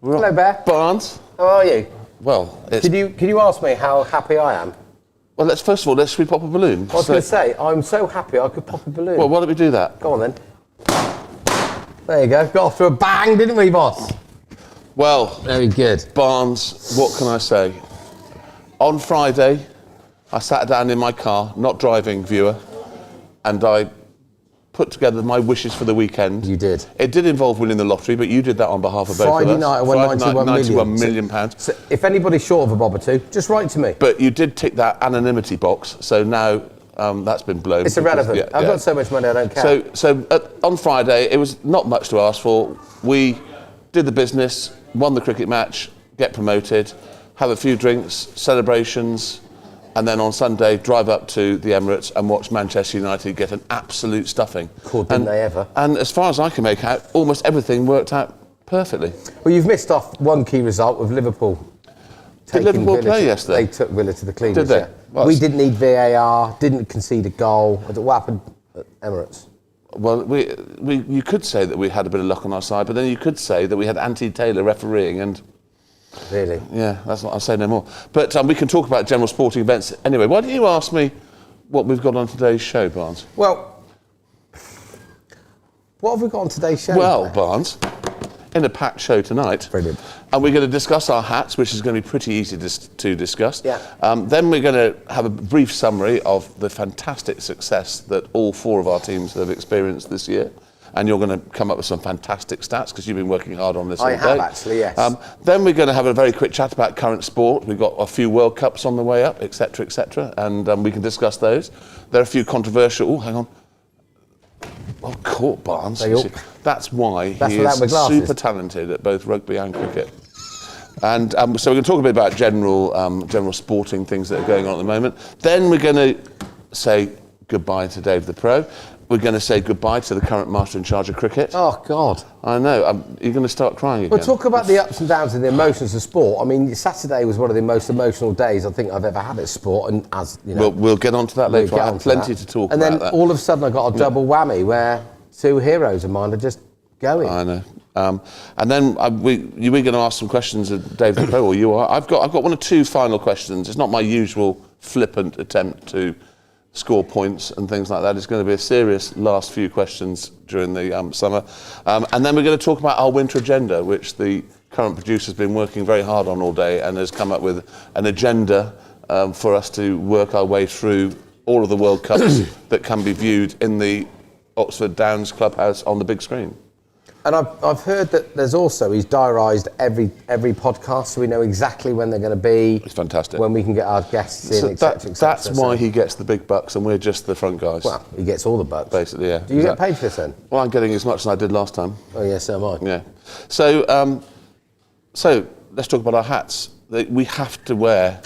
Hello, Bear. Barnes. How are you? Well, Can you ask me how happy I am? Well, let's we pop a balloon. I was going to say, I'm so happy I could pop a balloon. Well, why don't we do that? Go on then. There you go. Got off to a bang, didn't we, boss? Well, very good. Barnes, what can I say? On Friday, I sat down in my car, not driving, viewer, and I put together my wishes for the weekend. You did. It did involve winning the lottery, but you did that on behalf of both of us. Friday night I won 91 million. So if anybody's short of a bob or two, just write to me. But you did tick that anonymity box, so now that's been blown. It's irrelevant. I've got so much money I don't care. So on Friday, it was not much to ask for. We did the business, won the cricket match, get promoted, have a few drinks, celebrations, and then on Sunday drive up to the Emirates and watch Manchester United get an absolute stuffing. Cool, didn't they ever? And as far as I can make out, almost everything worked out perfectly. Well, you've missed off one key result with Liverpool. Did Liverpool play yesterday? They took Villa to the cleaners. Did they? Yeah. Well, we didn't need VAR, didn't concede a goal. What happened at Emirates? Well, you could say that we had a bit of luck on our side, but then you could say that we had Andy Taylor refereeing and... Really? Yeah, that's what I'll say no more. But we can talk about general sporting events. Anyway, why don't you ask me what we've got on today's show, Barnes? Well, what have we got on today's show? Well, Barnes, in a packed show tonight. Brilliant. And we're going to discuss our hats, which is going to be pretty easy to discuss. Yeah. Then we're going to have a brief summary of the fantastic success that all four of our teams have experienced this year. And you're going to come up with some fantastic stats because you've been working hard on this all day. I have actually, yes. Then we're going to have a very quick chat about current sport. We've got a few World Cups on the way up, etc., and we can discuss those. There are a few controversial... Oh, hang on. Well, caught Barnes. That's why he is super talented at both rugby and cricket. And so we're going to talk a bit about general sporting things that are going on at the moment. Then we're going to say goodbye to Dave the Pro. We're going to say goodbye to the current master in charge of cricket. Oh, God. I know. You're going to start crying again. We'll talk about the ups and downs and the emotions of sport. I mean, Saturday was one of the most emotional days I think I've ever had at sport. And as you know, we'll get on to that later. I have plenty to talk about. And then all of a sudden I got a double whammy where two heroes of mine are just going. I know. And then we're going to ask some questions of Dave the Pro, or you are. I've got one or two final questions. It's not my usual flippant attempt to score points and things like that. It's going to be a serious last few questions during the summer. And then we're going to talk about our winter agenda, which the current producer's been working very hard on all day and has come up with an agenda for us to work our way through all of the World Cups that can be viewed in the Oxford Downs clubhouse on the big screen. And I've heard that there's also, he's diarised every podcast, so we know exactly when they're going to be. It's fantastic. When we can get our guests in, etc. That's why he gets the big bucks and we're just the front guys. Well, he gets all the bucks. Basically, yeah. Do you get paid for this then? Well, I'm getting as much as I did last time. Oh, yes, so am I. Yeah. So let's talk about our hats. We have to wear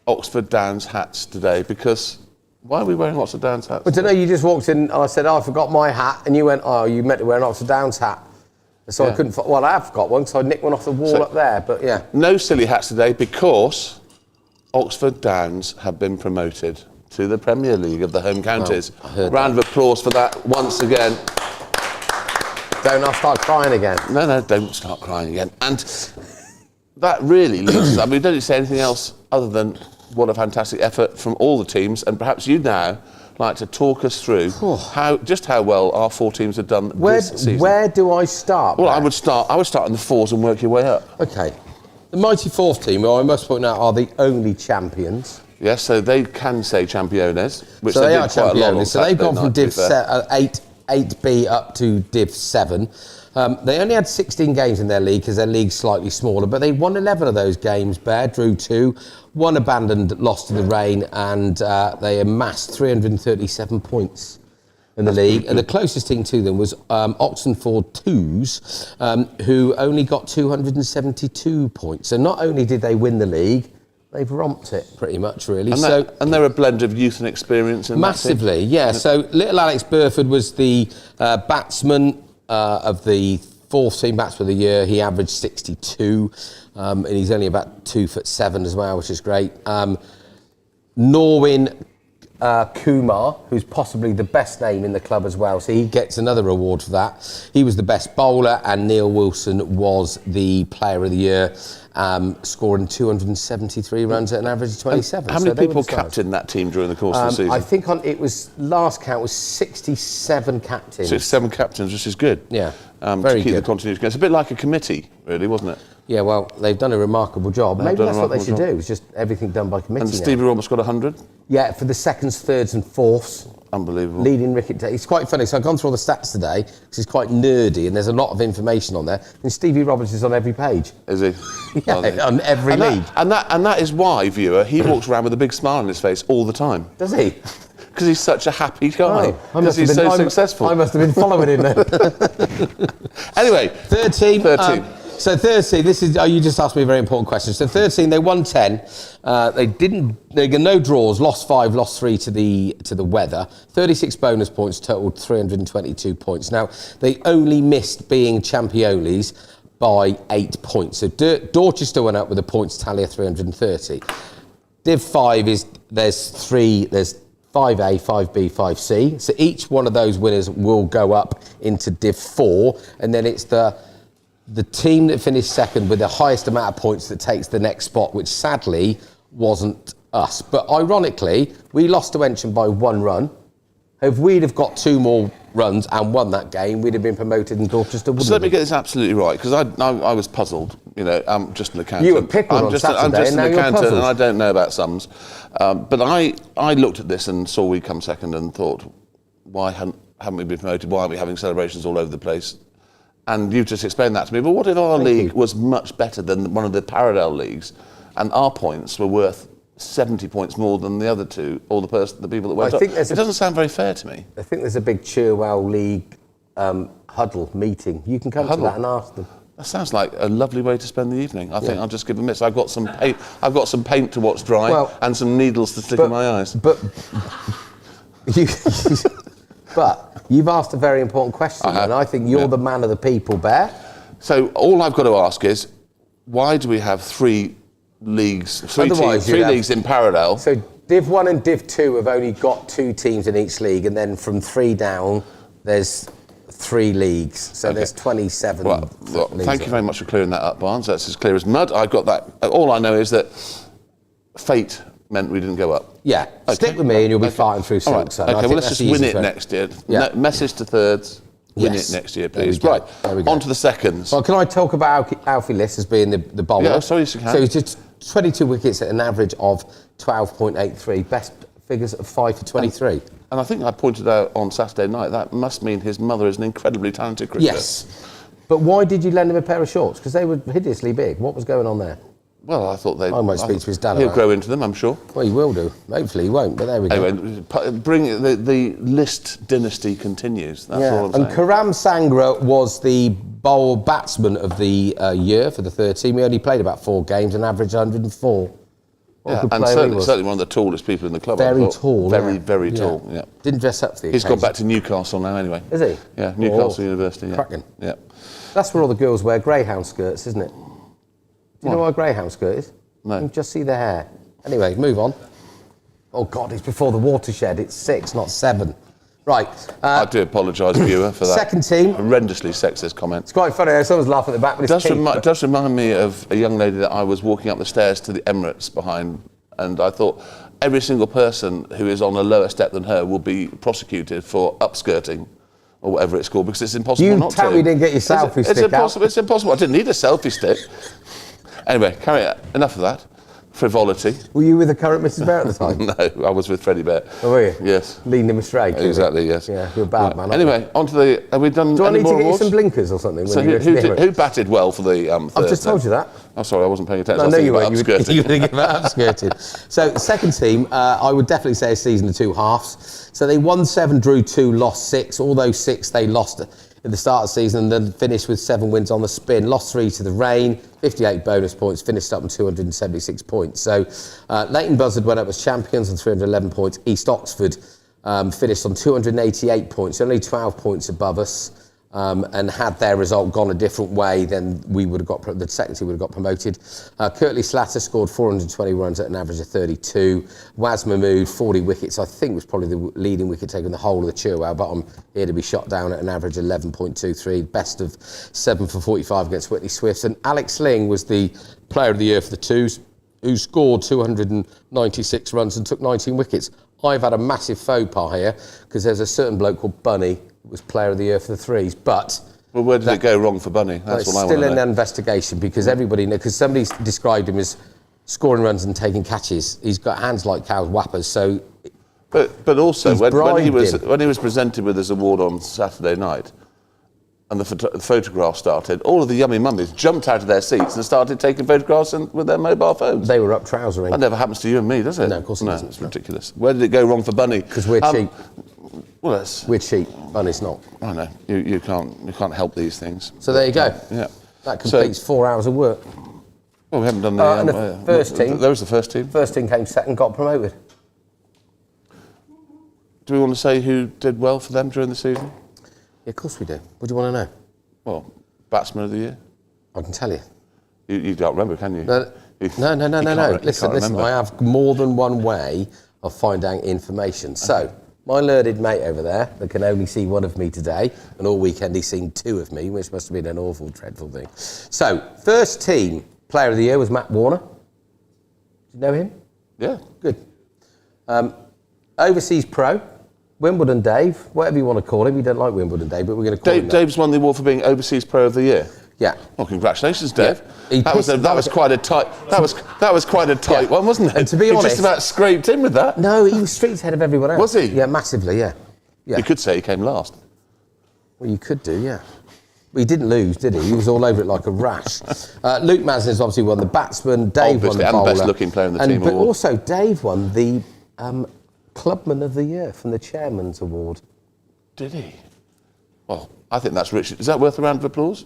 Oxford Downs hats today because... Why are we wearing Oxford Downs hats? Well, I don't know, you just walked in and I said, I forgot my hat, and you went, you meant to wear an Oxford Downs hat. So I couldn't, well, I have got one, so I nicked one off the wall up there, but yeah. No silly hats today because Oxford Downs have been promoted to the Premier League of the home counties. Well, round of applause for that once again. Don't I start crying again? No, don't start crying again. And that really leads, I mean, don't you say anything else other than what a fantastic effort from all the teams, and perhaps you'd now like to talk us through how well our four teams have done this season. Where do I start? Well, I would start in the fours and work your way up. Okay. The mighty fourth team, who I must point out are the only champions. Yes, so they can say championes, which so they are did quite a lot on. So they've gone from Div 8B up to Div 7. They only had 16 games in their league because their league's slightly smaller, but they won 11 of those games. Bear drew 2, 1 abandoned, lost to the rain, and they amassed 337 points in the league. And the closest team to them was Oxenford Twos, who only got 272 points. So not only did they win the league, they've romped it pretty much, really. And they're a blend of youth and experience. Massively, yeah. So little Alex Burford was the batsman of the fourth team batsman of the year. He averaged 62, and he's only about 2'7" as well, which is great. Norwin Kumar, who's possibly the best name in the club as well, so he gets another award for that. He was the best bowler, and Neil Wilson was the player of the year, scoring 273 runs at an average of 27. How many people captained that team during the course of the season? I think it was last count was 67 captains. 67 captains, which is good. Yeah, very to keep good. The continuity going. It's a bit like a committee, really, wasn't it? Yeah, well, they've done a remarkable job. Maybe that's what they should do. It's just everything done by committee. And Stevie Roberts got 100? Yeah, for the seconds, thirds and fourths. Unbelievable. Leading wicket. It's quite funny. So I've gone through all the stats today because it's quite nerdy and there's a lot of information on there. And Stevie Roberts is on every page. Is he? Yeah, on every league. And that is why, viewer, he walks around with a big smile on his face all the time. Does he? Because he's such a happy guy. Because he's so successful. I must have been following him then. Anyway. Third team. So third team, you just asked me a very important question. So third team, they won 10. They got no draws, lost 5, lost 3 to the weather. 36 bonus points, totaled 322 points. Now, they only missed being championes by 8 points. So Dorchester went up with a points tally of 330. Div 5 there's 5A, 5B, 5C. So each one of those winners will go up into Div 4, and then it's the team that finished second with the highest amount of points that takes the next spot, which sadly wasn't us. But ironically, we lost to Ensham by 1 run. If we'd have got 2 more runs and won that game, we'd have been promoted and Dorchester wouldn't. So let me get this absolutely right, because I was puzzled. You know, I'm just an accountant. You were pickled on Saturday, I'm just and an now accountant, you're and I don't know about sums. But I looked at this and saw we come second and thought, why haven't we been promoted? Why aren't we having celebrations all over the place? And you've just explained that to me. But what if our league was much better than one of the parallel leagues, and our points were worth 70 points more than the other two, or the people that went up? It doesn't sound very fair to me. I think there's a big Cherwell League huddle meeting. You can come to that and ask them. That sounds like a lovely way to spend the evening. I think I'll just give them a miss. I've got some paint to watch dry, and some needles to stick in my eyes. But you've asked a very important question, and I think you're the man of the people, Bear. So all I've got to ask is, why do we have 3 leagues, three leagues in parallel? So Div 1 and Div 2 have only got 2 teams in each league, and then from 3 down, there's 3 leagues. So there's 27 Well, thank you very much for clearing that up, Barnes. That's as clear as mud. I got that. All I know is that fate meant we didn't go up. Yeah, stick with me and you'll be fighting through silk. Okay, well, let's just win it next year. Message to thirds. Win it next year, please. Right, on to the seconds. Well, can I talk about Alfie Liss as being the bowler? Yeah, sorry, you can. So he's just 22 wickets at an average of 12.83. Best figures of 5 for 23. And I think I pointed out on Saturday night, that must mean his mother is an incredibly talented cricketer. Yes. But why did you lend him a pair of shorts? Because they were hideously big. What was going on there? Well, I thought I might speak to his dad. He'll grow into them, I'm sure. Well, he will do. Hopefully he won't, but there we go. Anyway, bring the List dynasty continues. That's all I'm saying. And Karam Sangra was the batsman of the year for the third team. He only played about 4 games and averaged 104. And certainly one of the tallest people in the club. Very tall. Very tall. Yeah. Didn't dress up for the occasion. He's gone back to Newcastle now, anyway. Is he? Yeah, Newcastle University. Yeah. Cracking. Yeah. That's where all the girls wear greyhound skirts, isn't it? Do you know what a greyhound skirt is? No. You can just see their hair. Anyway, move on. Oh God, it's before the watershed. It's 6, not 7. Right. I do apologise, viewer, for that. Second team. Horrendously sexist comment. It's quite funny. Someone's laughing at the back, but it does remind me of a young lady that I was walking up the stairs to the Emirates behind, and I thought every single person who is on a lower step than her will be prosecuted for upskirting, or whatever it's called, because it's impossible not to. You tell me you didn't get your selfie stick out. It's impossible. I didn't need a selfie stick. Anyway, carry on. Enough of that. Frivolity. Were you with the current Mrs. Bear at the time? No, I was with Freddie Bear. Oh, were you? Yes. Leading him astray. Exactly, yes. Yeah, you're a bad man. Anyway, on to the... Have we done Do I any need more to get awards? you some blinkers or something? So who batted well for the third? I've just told you that. Oh, sorry, I wasn't paying attention. No, you weren't. You were upskirting. thinking about upskirting. So, second team, I would definitely say a season of 2 halves. So they won 7, drew 2, lost 6. All those 6 they lost at the start of the season, and then finished with 7 wins on the spin. Lost 3 to the rain, 58 bonus points, finished up on 276 points. So Leighton Buzzard went up as champions on 311 points. East Oxford finished on 288 points, only 12 points above us. and had their result gone a different way, then we would have got the second team would have got promoted. Curtly Slatter scored 420 runs at an average of 32. Waz Mahmood, 40 wickets, I think was probably the leading wicket taker in the whole of the Chilwell, but I'm here to be shot down at an average of 11.23, best of 7 for 45 against Whitley Swifts. And Alex Ling was the player of the year for the twos, who scored 296 runs and took 19 wickets. I've had a massive faux pas here because there's a certain bloke called Bunny who was player of the year for the threes, but... Well, where did it go wrong for Bunny? That's what I want to know. Still in investigation because everybody knows, because somebody's described him as scoring runs and taking catches. He's got hands like cows' whappers, so... But also, when he was presented with his award on Saturday night, and the photograph started, all of the yummy mummies jumped out of their seats and started taking photographs with their mobile phones. They were up trousering. That never happens to you and me, does it? No, of course it doesn't. It's ridiculous. Where did it go wrong for Bunny? Because we're cheap. Well, we're cheap. Bunny's not. I know. You can't help these things. So there you go. Yeah. That completes 4 hours of work. Well, we haven't done the... and the first team. There was the first team. First team came second, got promoted. Do we want to say who did well for them during the season? Yeah, of course we do. What do you want to know? Well, batsman of the year? I can tell you. You don't remember, can you? No. Listen, I have more than one way of finding out information. Okay. So, my learned mate over there that can only see one of me today, and all weekend he's seen 2 of me, which must have been an awful, dreadful thing. So, first team player of the year was Matt Warner. Do you know him? Yeah. Good. Overseas pro, Wimbledon Dave, whatever you want to call him. You don't like Wimbledon Dave, but we're going to call him that. Dave's won the award for being Overseas Pro of the Year. Yeah. Well, congratulations, Dave. Yeah. That was quite a tight. That was quite a tight one, wasn't it? And to be honest, he just about scraped in with that. No, he was streets ahead of everyone else. Was he? Yeah, massively. Yeah. You could say he came last. Well, you could do, yeah. Well, he didn't lose, did he? He was all over it like a rash. Luke Maslin's obviously won the batsman. Dave won the bowler. And best-looking player in the team But award. also, Dave won the Clubman of the Year from the Chairman's Award. Did he? Well, I think that's rich. Is that worth a round of applause?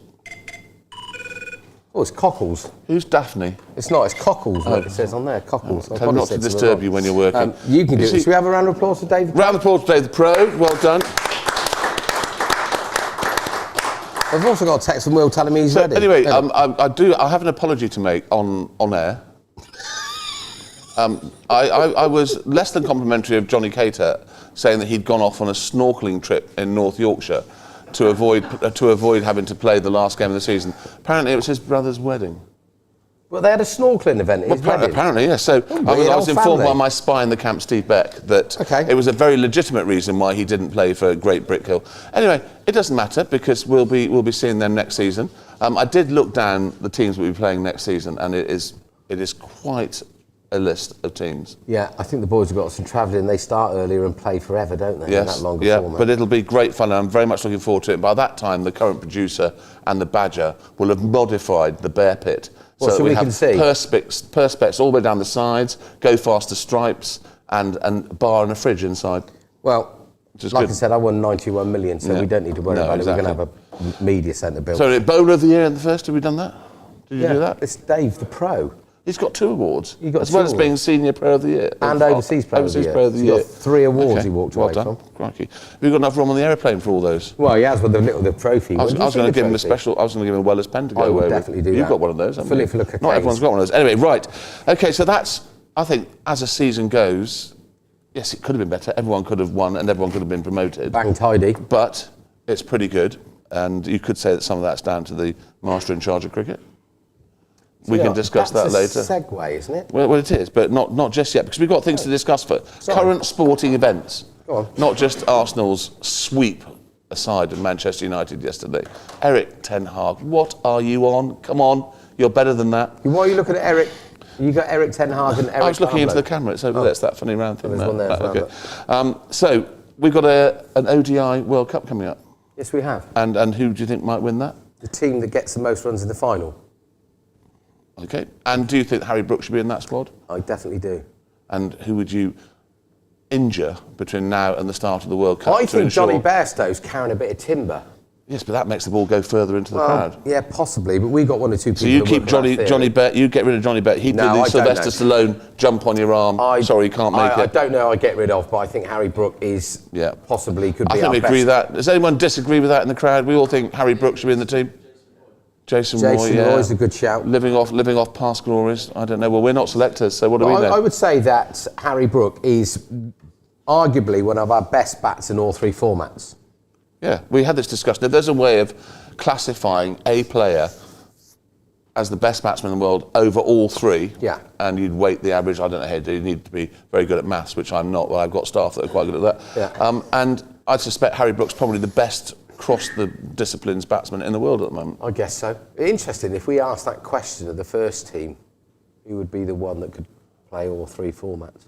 Oh, it's Cockles. Who's Daphne? It's not, it's Cockles, like it says on there, Cockles. Tell me not to disturb you when you're working. You can do it. Should we have a round of applause for Dave? Round of applause for Dave the Pro. Well done. I've also got a text from Will telling me he's ready. Anyway, I have an apology to make on air. I was less than complimentary of Johnny Cater saying that he'd gone off on a snorkelling trip in North Yorkshire to avoid having to play the last game of the season. Apparently, it was his brother's wedding. Well, they had a snorkelling event at his wedding. Apparently, yes. So I was informed by my spy in the camp, Steve Beck, that it was a very legitimate reason why he didn't play for Great Brickhill. Anyway, it doesn't matter because we'll be seeing them next season. I did look down the teams we'll be playing next season, and it is quite a list of teams. Yeah, I think the boys have got some travelling. They start earlier and play forever, don't they? Yes, in that longer yeah, format. but it'll be great fun, and I'm very much looking forward to it. By that time, the current producer and the Badger will have modified the bear pit. Well, so we can see perspex all the way down the sides, go faster stripes, and bar and a fridge inside. Well, like I said, I won 91 million, so we don't need to worry about it. We're going to have a media centre built. So, Bowler of the Year in the first, have we done that? Did you do that? It's Dave the Pro. He's got 2 awards, as well as being Senior Player of the Year. And Overseas Player of the Year. He's got 3 awards he walked away from. Crikey. Have you got enough room on the aeroplane for all those? Well, he has with the trophy. I was going to give him a special. I was going to give him a Weller's pen to go away with. I would definitely do that. You've got one of those, haven't you? Not everyone's got one of those. Anyway, right. Okay, so that's, I think, as a season goes, yes, it could have been better. Everyone could have won and everyone could have been promoted. Bang tidy. But it's pretty good. And you could say that some of that's down to the master in charge of cricket. We can discuss that later. That's a segue, isn't it? Well, it is, but not just yet, because we've got things to discuss for current sporting events. Go on. Not just Arsenal's sweep aside of Manchester United yesterday. Eric Ten Hag, what are you on? Come on, you're better than that. Why are you looking at Eric? You got Eric Ten Hag and Eric. I was looking into the camera. It's over there. It's that funny round thing. There's one there. Okay. So we've got an ODI World Cup coming up. Yes, we have. And who do you think might win that? The team that gets the most runs in the final. Okay. And do you think Harry Brooks should be in that squad? I definitely do. And who would you injure between now and the start of the World Cup? I think Johnny Bairstow's carrying a bit of timber. Yes, but that makes the ball go further into the crowd. Yeah, possibly, but we got one or two people. So you keep Johnny Bet. You get rid of Johnny Bet. He'd do the Sylvester Stallone jump on your arm. Sorry, you can't make it. I don't know. I get rid of, but I think Harry Brook is possibly could be. I think we agree with that. Does anyone disagree with that in the crowd? We all think Harry Brook should be in the team. Jason Roy is a good shout. Living off past glories. I don't know. Well, we're not selectors, so what do we know? I would say that Harry Brook is arguably one of our best bats in all three formats. Yeah, we had this discussion. If there's a way of classifying a player as the best batsman in the world over all three, and you'd weight the average, I don't know how you need to be very good at maths, which I'm not. Well, I've got staff that are quite good at that. Yeah. And I'd suspect Harry Brook's probably the best across the disciplines batsman in the world at the moment. I guess so. Interesting, if we asked that question of the first team, who would be the one that could play all three formats?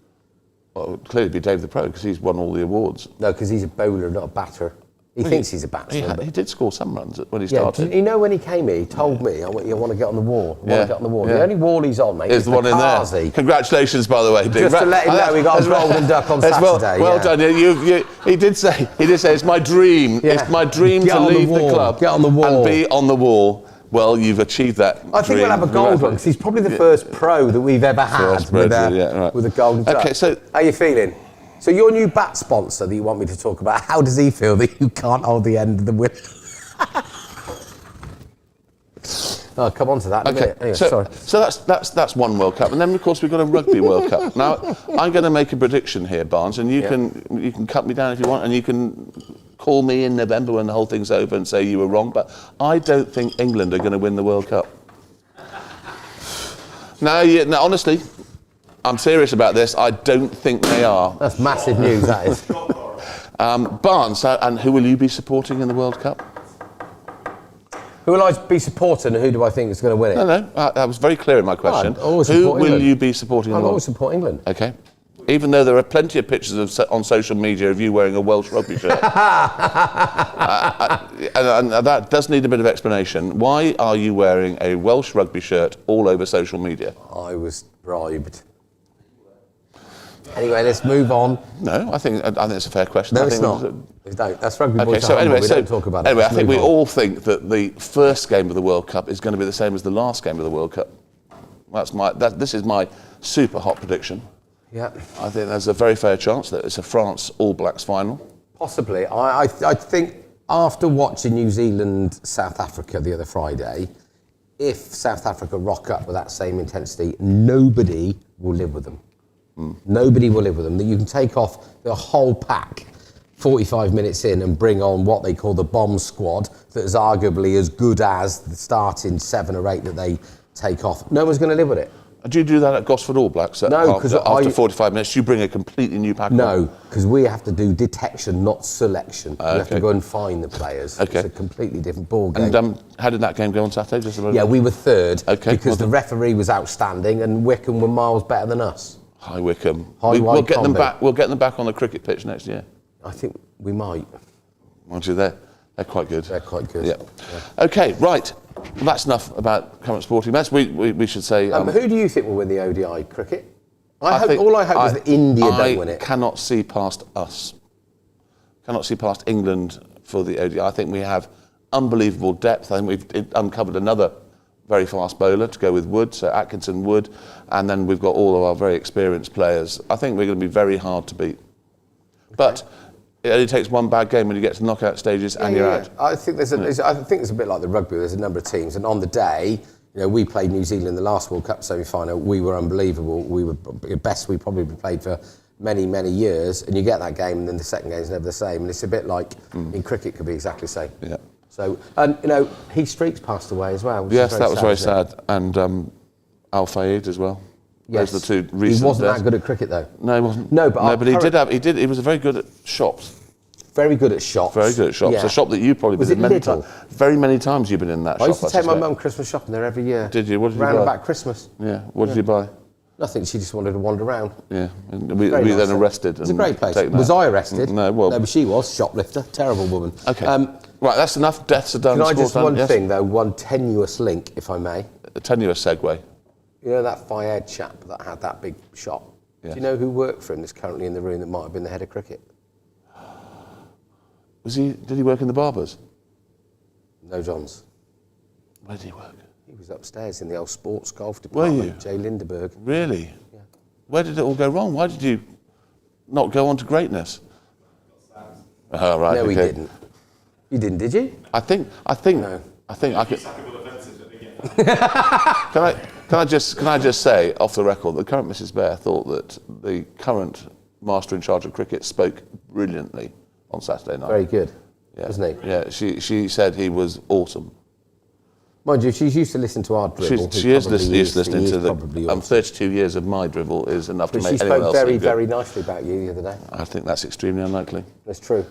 Well, it would clearly be Dave the Pro, because he's won all the awards. No, because he's a bowler, not a batter. He thinks he's a batsman. He did score some runs when he started. You know, when he came here, he told me, you want to get on the wall. The only wall he's on, mate, is the one in there. Congratulations, by the way, Dick. Just to let him know, we got a golden duck on Saturday. Well done. He did say it's my dream. Yeah. It's my dream to leave the club, get on the wall, and be on the wall. Well, you've achieved that. I think we'll have a gold one, because he's probably the first pro that we've ever had with a golden duck. Okay, so how are you feeling? So your new bat sponsor that you want me to talk about, how does he feel that you can't hold the end of the whip? Oh, come on to that in a minute. Anyway, sorry. So that's one World Cup, and then of course we've got a Rugby World Cup. Now I'm going to make a prediction here, Barnes, and you can cut me down if you want, and you can call me in November when the whole thing's over and say you were wrong. But I don't think England are going to win the World Cup. Now, honestly, I'm serious about this. I don't think they are. That's massive news, that is. Barnes, and who will you be supporting in the World Cup? Who will I be supporting, and who do I think is going to win it? No, I was very clear in my question. Who will you be supporting in the World Cup? I'll always support England. Okay. Even though there are plenty of pictures on social media of you wearing a Welsh rugby shirt. And that does need a bit of explanation. Why are you wearing a Welsh rugby shirt all over social media? I was bribed. Anyway, let's move on. No, I think it's a fair question. No, it's not. That's rugby. Okay, so anyway, we don't talk about it. Anyway, I think we all think that the first game of the World Cup is going to be the same as the last game of the World Cup. This is my super hot prediction. Yeah. I think there's a very fair chance that it's a France All Blacks final. Possibly. I think after watching New Zealand South Africa the other Friday, if South Africa rock up with that same intensity, nobody will live with them. Nobody will live with them. You can take off the whole pack 45 minutes in and bring on what they call the bomb squad that is arguably as good as the starting 7 or 8 that they take off. No one's going to live with it. Do you do that at Gosford All Blacks? No, because after 45 minutes, you bring a completely new pack on? No, because we have to do detection, not selection. We have to go and find the players. Okay. It's a completely different ball game. And how did that game go on Saturday? Yeah, we were third because the referee was outstanding and Wickham were miles better than us. Hi Wickham. We'll get them back. We'll get them back on the cricket pitch next year. I think we might. Mind you, they're quite good. They're quite good. Yeah. Okay, right. Well, that's enough about current sporting events. We should say. Who do you think will win the ODI cricket? I hope is that India don't win it. I cannot see past us. Cannot see past England for the ODI. I think we have unbelievable depth. I think we've uncovered another very fast bowler to go with Wood, so Atkinson, Wood, and then we've got all of our very experienced players. I think we're going to be very hard to beat. Okay. But it only takes one bad game when you get to knockout stages and you're out. I think there's a bit like the rugby. There's a number of teams, and on the day, we played New Zealand in the last World Cup semi-final. We were unbelievable. We were the best we probably played for many, many years. And you get that game, and then the second game is never the same. And it's a bit like in cricket, could be exactly the same. Yeah. So, and Heath Streak's passed away as well. Yes, that was very sad. And Al Fayed as well. Yes. Those are the two recent. He wasn't that good at cricket, though. No, he wasn't. No, but he was very good at shops. Very good at shops. Very good at shops. Yeah. A shop that you've probably been in many times. Very many times you've been in that shop. I used to take my mum Christmas shopping there every year. Did you? What did you buy? Round about Christmas. Yeah. What did you buy? Nothing. She just wanted to wander around. Yeah. And we then arrested. It's a great place. Was I arrested? No, well. No, but she was. Shoplifter. Terrible woman. Okay. Right, that's enough. Deaths are done. Can I just one thing though? One tenuous link, if I may. A tenuous segue. You know that Fayed chap that had that big shop? Yes. Do you know who worked for him that's currently in the room that might have been the head of cricket? Did he work in the barbers? No Johns. Where did he work? He was upstairs in the old sports golf Were department. you? Jay Lindeberg. Really? Yeah. Where did it all go wrong? Why did you not go on to greatness? Oh, right. No, okay. we didn't. You didn't, did you? I think I could. Can I just say off the record that current Mrs. Bear thought that the current master in charge of cricket spoke brilliantly on Saturday night. Very good, Yeah. wasn't he? Yeah, she said he was awesome. Mind you, she's used to listen to our dribble. She is listening to the. Probably 32 years of my dribble is enough but to make she anyone spoke else very, feel good. very nicely about you the other day. I think that's extremely unlikely. That's true.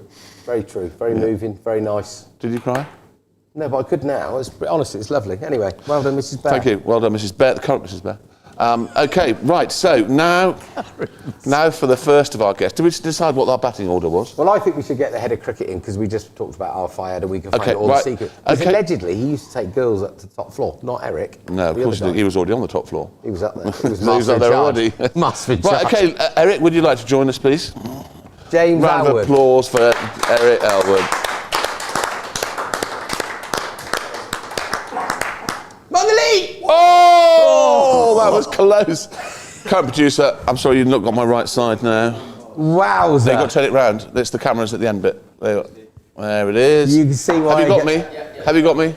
Very true. Very moving. Very nice. Did you cry? No, but I could now. Honestly, it's lovely. Anyway, well done, Mrs. Bear. Thank you. Well done, Mrs. Bear, the current Mrs. Bear. Okay, right. So now for the first of our guests. Did we decide what our batting order was? Well, I think we should get the head of cricket in because we just talked about our fire and we can find Okay, out all right. the secrets. Because Okay. allegedly he used to take girls up to the top floor, not Eric. No, of the course other he guy. was already on the top floor. He was up there. He was So he was master up in there charge. already. Master in Right, charge. okay, Eric, would you like to join us, please? James Round of Elwood. applause for Eric Elwood. On the lead! Oh, that was close. Current producer, I'm sorry you've not got my right side now. Wowza. You've got to turn it round. It's the cameras at the end bit. There it is. You can see why Have you I got me? Have you got me?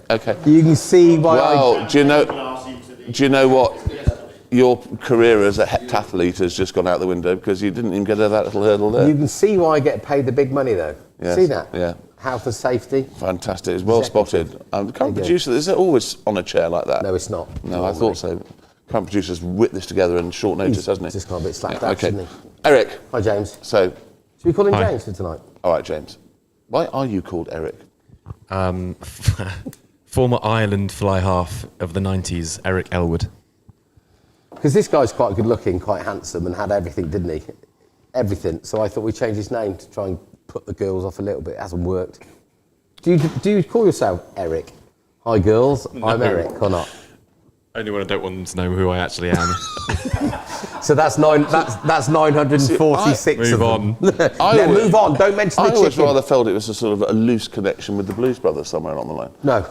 Okay. You can see why Well, do you know what? Your career as a heptathlete has just gone out the window because you didn't even get over that little hurdle there. You can see why I get paid the big money, though. Yes, See that? yeah. Health and safety. Fantastic. It's well Executive. spotted. The current There you go. producer, is it always on a chair like that? No, it's not. No, I thought so. Current producer's whipped this together in short notice, hasn't he? Just got a bit slapped Yeah, out, okay. shouldn't he? Eric, Hi, James. so, Should we call him Hi. James for tonight? all right, James. Why are you called Eric? Former Ireland fly half of the 90s, Eric Elwood. Because this guy's quite good looking, quite handsome, and had everything, didn't he? Everything. So I thought we'd change his name to try and put the girls off a little bit. It hasn't worked. Do you call yourself Eric? Hi, girls. I'm Eric, or not? Only when I don't want them to know who I actually am. So that's 946 Move of them. on. Yeah, move on. Don't mention I the always chicken. rather felt it was a sort of a loose connection with the Blues Brothers somewhere along the line. No.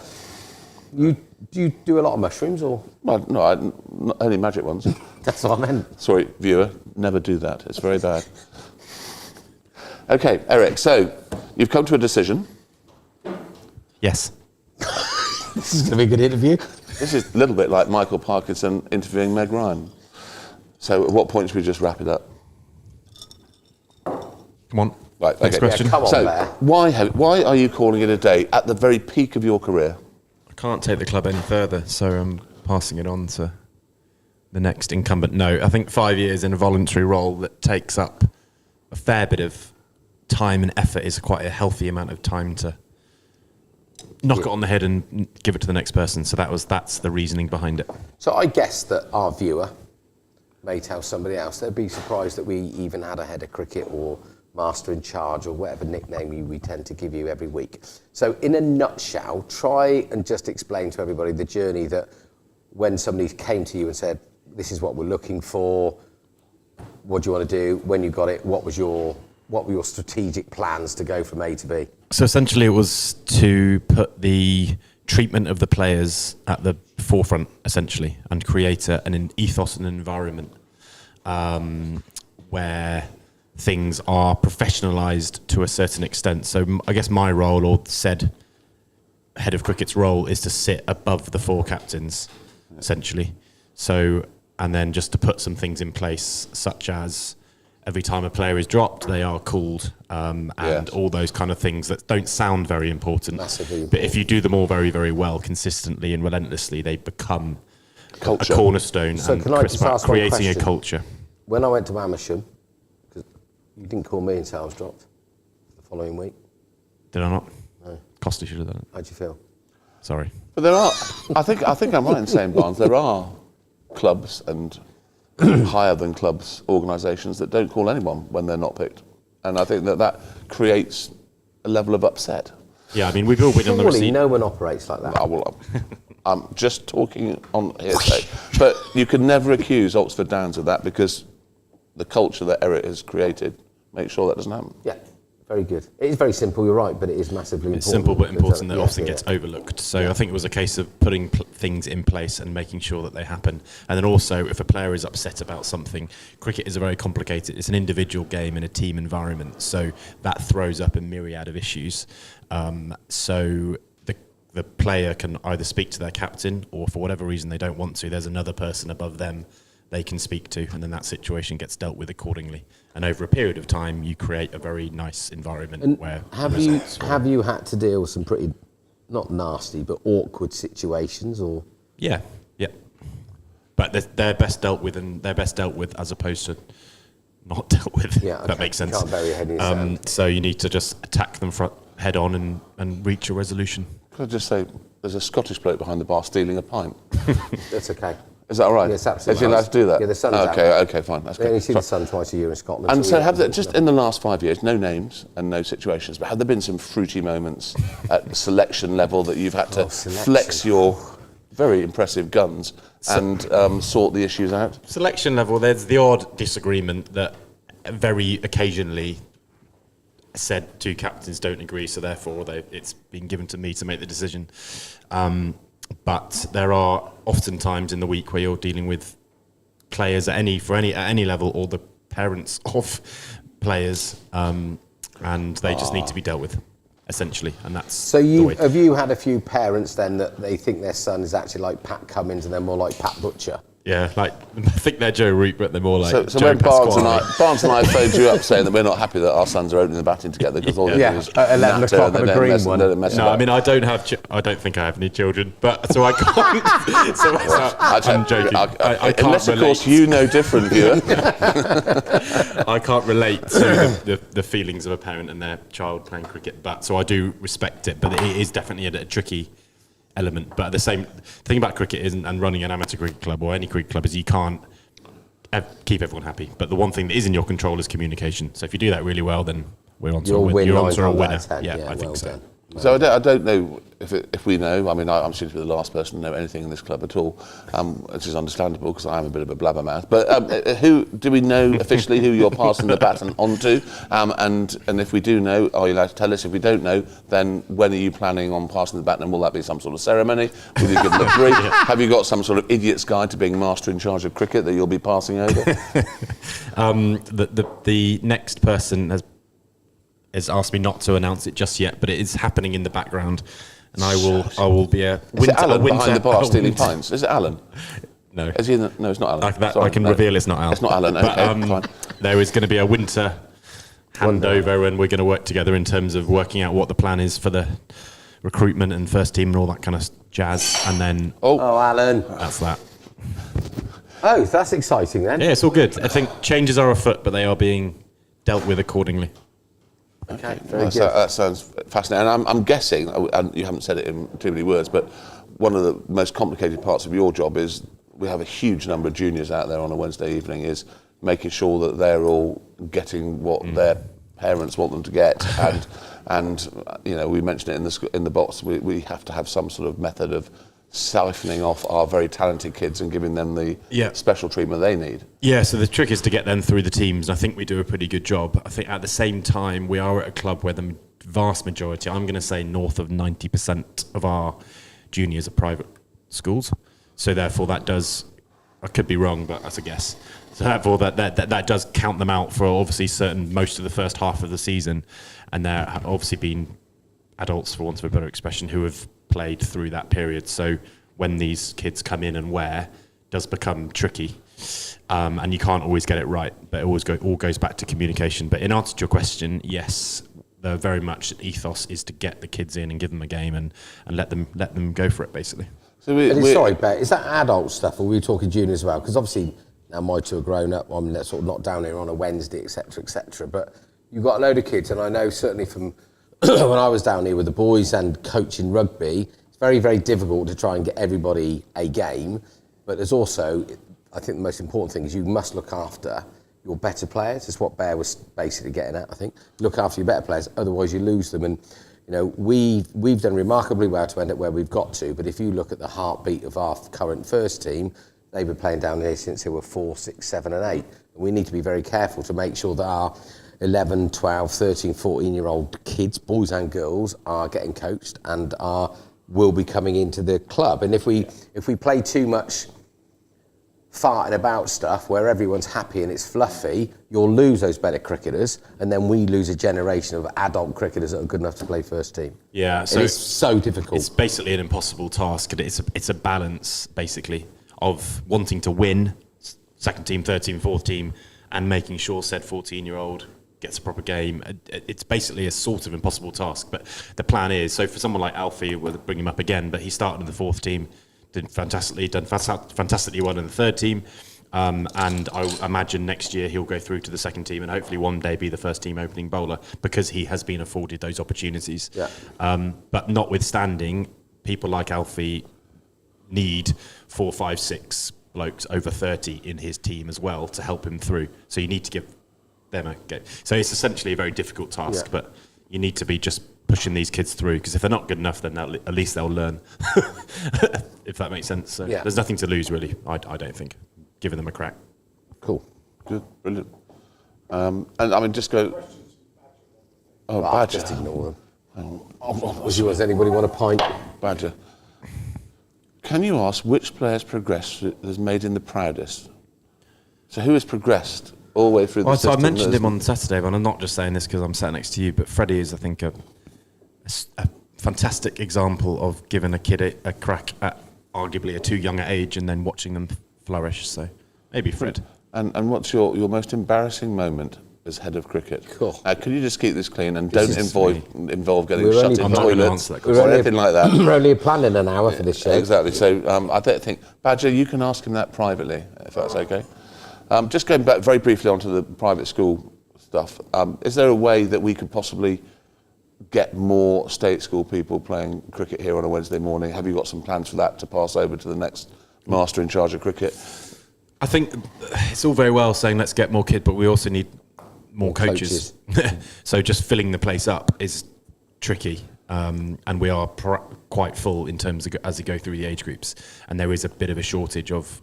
Do you do a lot of mushrooms, or? Well, no, not only magic ones. That's what I meant. Sorry, viewer, never do that. It's very bad. Okay, Eric, so you've come to a decision. Yes. This is going to be a good interview. This is a little bit like Michael Parkinson interviewing Meg Ryan. So at what point should we just wrap it up? Come on. Right, Next okay. question. Yeah, come on, So Bear. why are you calling it a day at the very peak of your career? I can't take the club any further, so I'm passing it on to the next incumbent. No, I think 5 years in a voluntary role that takes up a fair bit of time and effort is quite a healthy amount of time to knock it on the head and give it to the next person. So that's the reasoning behind it. So I guess that our viewer may tell somebody else. They'd be surprised that we even had a head of cricket or master in charge or whatever nickname we tend to give you every week. So in a nutshell, try and just explain to everybody the journey that when somebody came to you and said, this is what we're looking for, what do you want to do, when you got it, what were your strategic plans to go from A to B? So essentially it was to put the treatment of the players at the forefront, essentially, and create an ethos and an environment where things are professionalised to a certain extent. So I guess my role, or said head of cricket's role, is to sit above the four captains, essentially. So, and then just to put some things in place, such as every time a player is dropped, they are called, and Yes. all those kind of things that don't sound very important. Massively But if you do them all very, very well, consistently and relentlessly, they become Culture. a cornerstone So and can I just ask one creating a question? culture. When I went to Amersham, because you didn't call me until I was dropped the following week, Did I not? No. Costly should have done it. how'd you feel? Sorry. But there are, I think I'm right in saying, Barnes, there are clubs and higher than clubs organisations that don't call anyone when they're not picked. And I think that creates a level of upset. Yeah, I mean, we've all been on the Surely receipt. no one operates like that. I'm just talking on hearsay. But you can never accuse Oxford Downs of that because the culture that Eric has created makes sure that doesn't happen. Yeah, Very good. It is very simple, you're right, but it is massively important. It's simple but important that Yeah, often yeah. gets overlooked. So I think it was a case of putting things in place and making sure that they happen. And then also, if a player is upset about something, cricket is a very complicated, it's an individual game in a team environment. So that throws up a myriad of issues. So the player can either speak to their captain, or for whatever reason they don't want to, there's another person above them they can speak to, and then that situation gets dealt with accordingly. And over a period of time, you create a very nice environment where... Have you had to deal with some pretty, not nasty, but awkward situations, or...? Yeah. But they're best dealt with, as opposed to not dealt with, Yeah, okay. That makes sense. You can't bury your head in the sand. So you need to just attack them head on and reach a resolution. Could I just say, there's a Scottish bloke behind the bar stealing a pint. That's okay. Is that all right? Yes, absolutely. Is he allowed to do that? Yeah, the sun's out. Okay, fine. That's They only good. see the sun twice a year in Scotland. And so yeah, have there, just in the last 5 years, no names and no situations, but have there been some fruity moments at the selection level that you've had to flex your very impressive guns and sort the issues out? Selection level, there's the odd disagreement that very occasionally said two captains don't agree, so therefore it's been given to me to make the decision. But there are often times in the week where you're dealing with players at any level, or the parents of players, and they just need to be dealt with, essentially, and that's So the way. have you had a few parents then that they think their son is actually like Pat Cummins and they're more like Pat Butcher? Yeah, like I think they're Joe Root, but they're more like So Joe when Barnes Pasquale. and I phoned you up saying that we're not happy that our sons are opening the batting together because all they Yeah, do is at 11 natter o'clock and on they the don't green mess- one. they don't mess No, about. I mean I don't think I have any children, but so I can't. I'm joking. I can't unless, of relate. course, you know different, viewer. I can't relate to the feelings of a parent and their child playing cricket, but so I do respect it. But it is definitely a tricky element. But the thing about cricket is, and running an amateur cricket club or any cricket club, is you can't keep everyone happy. But the one thing that is in your control is communication. So if you do that really well, then we're on to a winner. You're on to a winner. Yeah, I think so. done. So I don't know if we know. I mean, I'm sure to be the last person to know anything in this club at all, which is understandable because I am a bit of a blabbermouth. But who do we know officially who you're passing the baton on to? And if we do know, are you allowed to tell us? If we don't know, then when are you planning on passing the baton? And will that be some sort of ceremony? Will you give them a brief? Have you got some sort of idiot's guide to being master in charge of cricket that you'll be passing over? The next person has asked me not to announce it just yet, but it is happening in the background, and I will be a winter. Is it Alan behind the bar a stealing winter- pints? Is it Alan? No. Is he no, it's not Alan. I can reveal it's not Alan. It's not Alan, okay, fine. There is going to be a winter handover, and we're going to work together in terms of working out what the plan is for the recruitment and first team and all that kind of jazz, and then Oh, Alan. that's that. Oh, that's exciting then. Yeah, it's all good. I think changes are afoot, but they are being dealt with accordingly. Okay, very good. That sounds fascinating. And I'm guessing, and you haven't said it in too many words, but one of the most complicated parts of your job is we have a huge number of juniors out there on a Wednesday evening, is making sure that they're all getting what their parents want them to get. And you know, we mentioned it in the box, we have to have some sort of method of siphoning off our very talented kids and giving them the special treatment they need. Yeah, so the trick is to get them through the teams, and I think we do a pretty good job. I think at the same time, we are at a club where the vast majority, I'm going to say north of 90% of our juniors are private schools. So therefore that does, I could be wrong, but that's a guess. So therefore that does count them out for obviously most of the first half of the season. And there have obviously been adults, for want of a better expression, who have played through that period. So when these kids come in and wear, does become tricky. And you can't always get it right, but it all goes back to communication. But in answer to your question, yes, the very much ethos is to get the kids in and give them a game and let them go for it, basically. So sorry, Bet, is that adult stuff, or were you talking juniors as well? Because obviously now my two are grown up, I'm sort of not down here on a Wednesday, etc. But you've got a load of kids, and I know certainly from when I was down here with the boys and coaching rugby, it's very, very difficult to try and get everybody a game. But there's also, I think the most important thing is you must look after your better players. That's what Bear was basically getting at, I think. Look after your better players, otherwise you lose them. And you know, we've done remarkably well to end up where we've got to. But if you look at the heartbeat of our current first team, they've been playing down here since they were 4, 6, 7 and 8. And we need to be very careful to make sure that our 11, 12, 13, 14-year-old kids, boys and girls, are getting coached and will be coming into the club. And if we play too much farting about stuff where everyone's happy and it's fluffy, you'll lose those better cricketers, and then we lose a generation of adult cricketers that are good enough to play first team. Yeah, so it's so difficult. It's basically an impossible task. It's a balance, basically, of wanting to win, second team, third team, fourth team, and making sure said 14-year-old gets a proper game. It's basically a sort of impossible task, but the plan is, so for someone like Alfie, we'll bring him up again, but he started in the fourth team, done fantastically well in the third team, and I imagine next year he'll go through to the second team and hopefully one day be the first team opening bowler because he has been afforded those opportunities. Yeah. But notwithstanding, people like Alfie need 4, 5, 6 blokes over 30 in his team as well to help him through. So you need to give them a go. So it's essentially a very difficult task, but you need to be just pushing these kids through, because if they're not good enough, then at least they'll learn, if that makes sense. So there's nothing to lose, really, I don't think, giving them a crack. Cool. Good, brilliant. And I mean, just go... Oh, Badger. Just ignore them. Does anybody want a pint? Badger. Can you ask which player's progressed has made him the proudest? So who has progressed all the way through the system? So I mentioned him on Saturday, but I'm not just saying this because I'm sat next to you, but Freddie is, I think, a fantastic example of giving a kid a crack at arguably a too young age and then watching them flourish. So maybe Fred. And what's your most embarrassing moment as head of cricket? Cool. Could you just keep this clean and don't involve getting shut in I'm not gonna toilets answer that or anything like that? We're only planning an hour for this show. Exactly. So I don't think, Badger, you can ask him that privately, if that's okay. Just going back very briefly onto the private school stuff, is there a way that we could possibly get more state school people playing cricket here on a Wednesday morning? Have you got some plans for that to pass over to the next master in charge of cricket? I think it's all very well saying let's get more kids, but we also need more coaches. So just filling the place up is tricky, and we are quite full in terms of as we go through the age groups, and there is a bit of a shortage of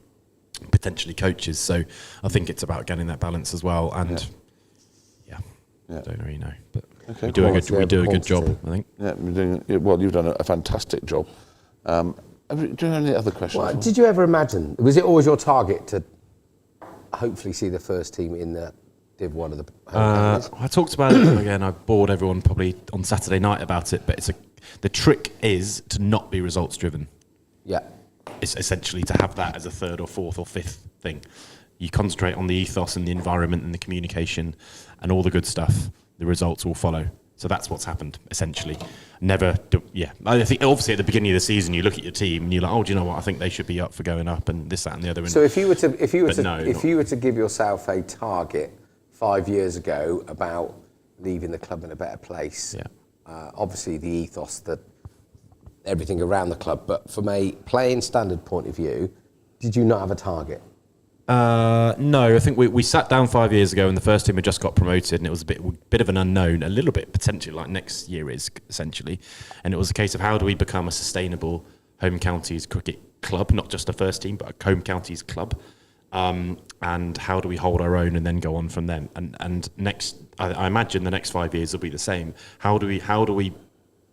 potentially coaches. So I think it's about getting that balance as well. And I don't really know, but we do a good job, I think. Yeah, well, you've done a fantastic job. Do you have any other questions? Well, did you ever imagine, was it always your target to hopefully see the first team in the Div 1 of the home companies? I talked about it again. I bored everyone probably on Saturday night about it, but the trick is to not be results driven. Yeah. It's essentially to have that as a third or fourth or fifth thing. You concentrate on the ethos and the environment and the communication and all the good stuff. The results will follow. So that's what's happened, essentially. I think obviously at the beginning of the season you look at your team and you're like, oh, do you know what? I think they should be up for going up and this, that, and the other. So if you were to give yourself a target 5 years ago about leaving the club in a better place, obviously the ethos, that everything around the club, but from a playing standard point of view, did you not have a target? No, I think we sat down 5 years ago and the first team had just got promoted and it was a bit of an unknown, a little bit potentially like next year is, essentially. And it was a case of how do we become a sustainable home counties cricket club, not just a first team, but a home counties club. And how do we hold our own and then go on from then? And next, I imagine the next 5 years will be the same. How do we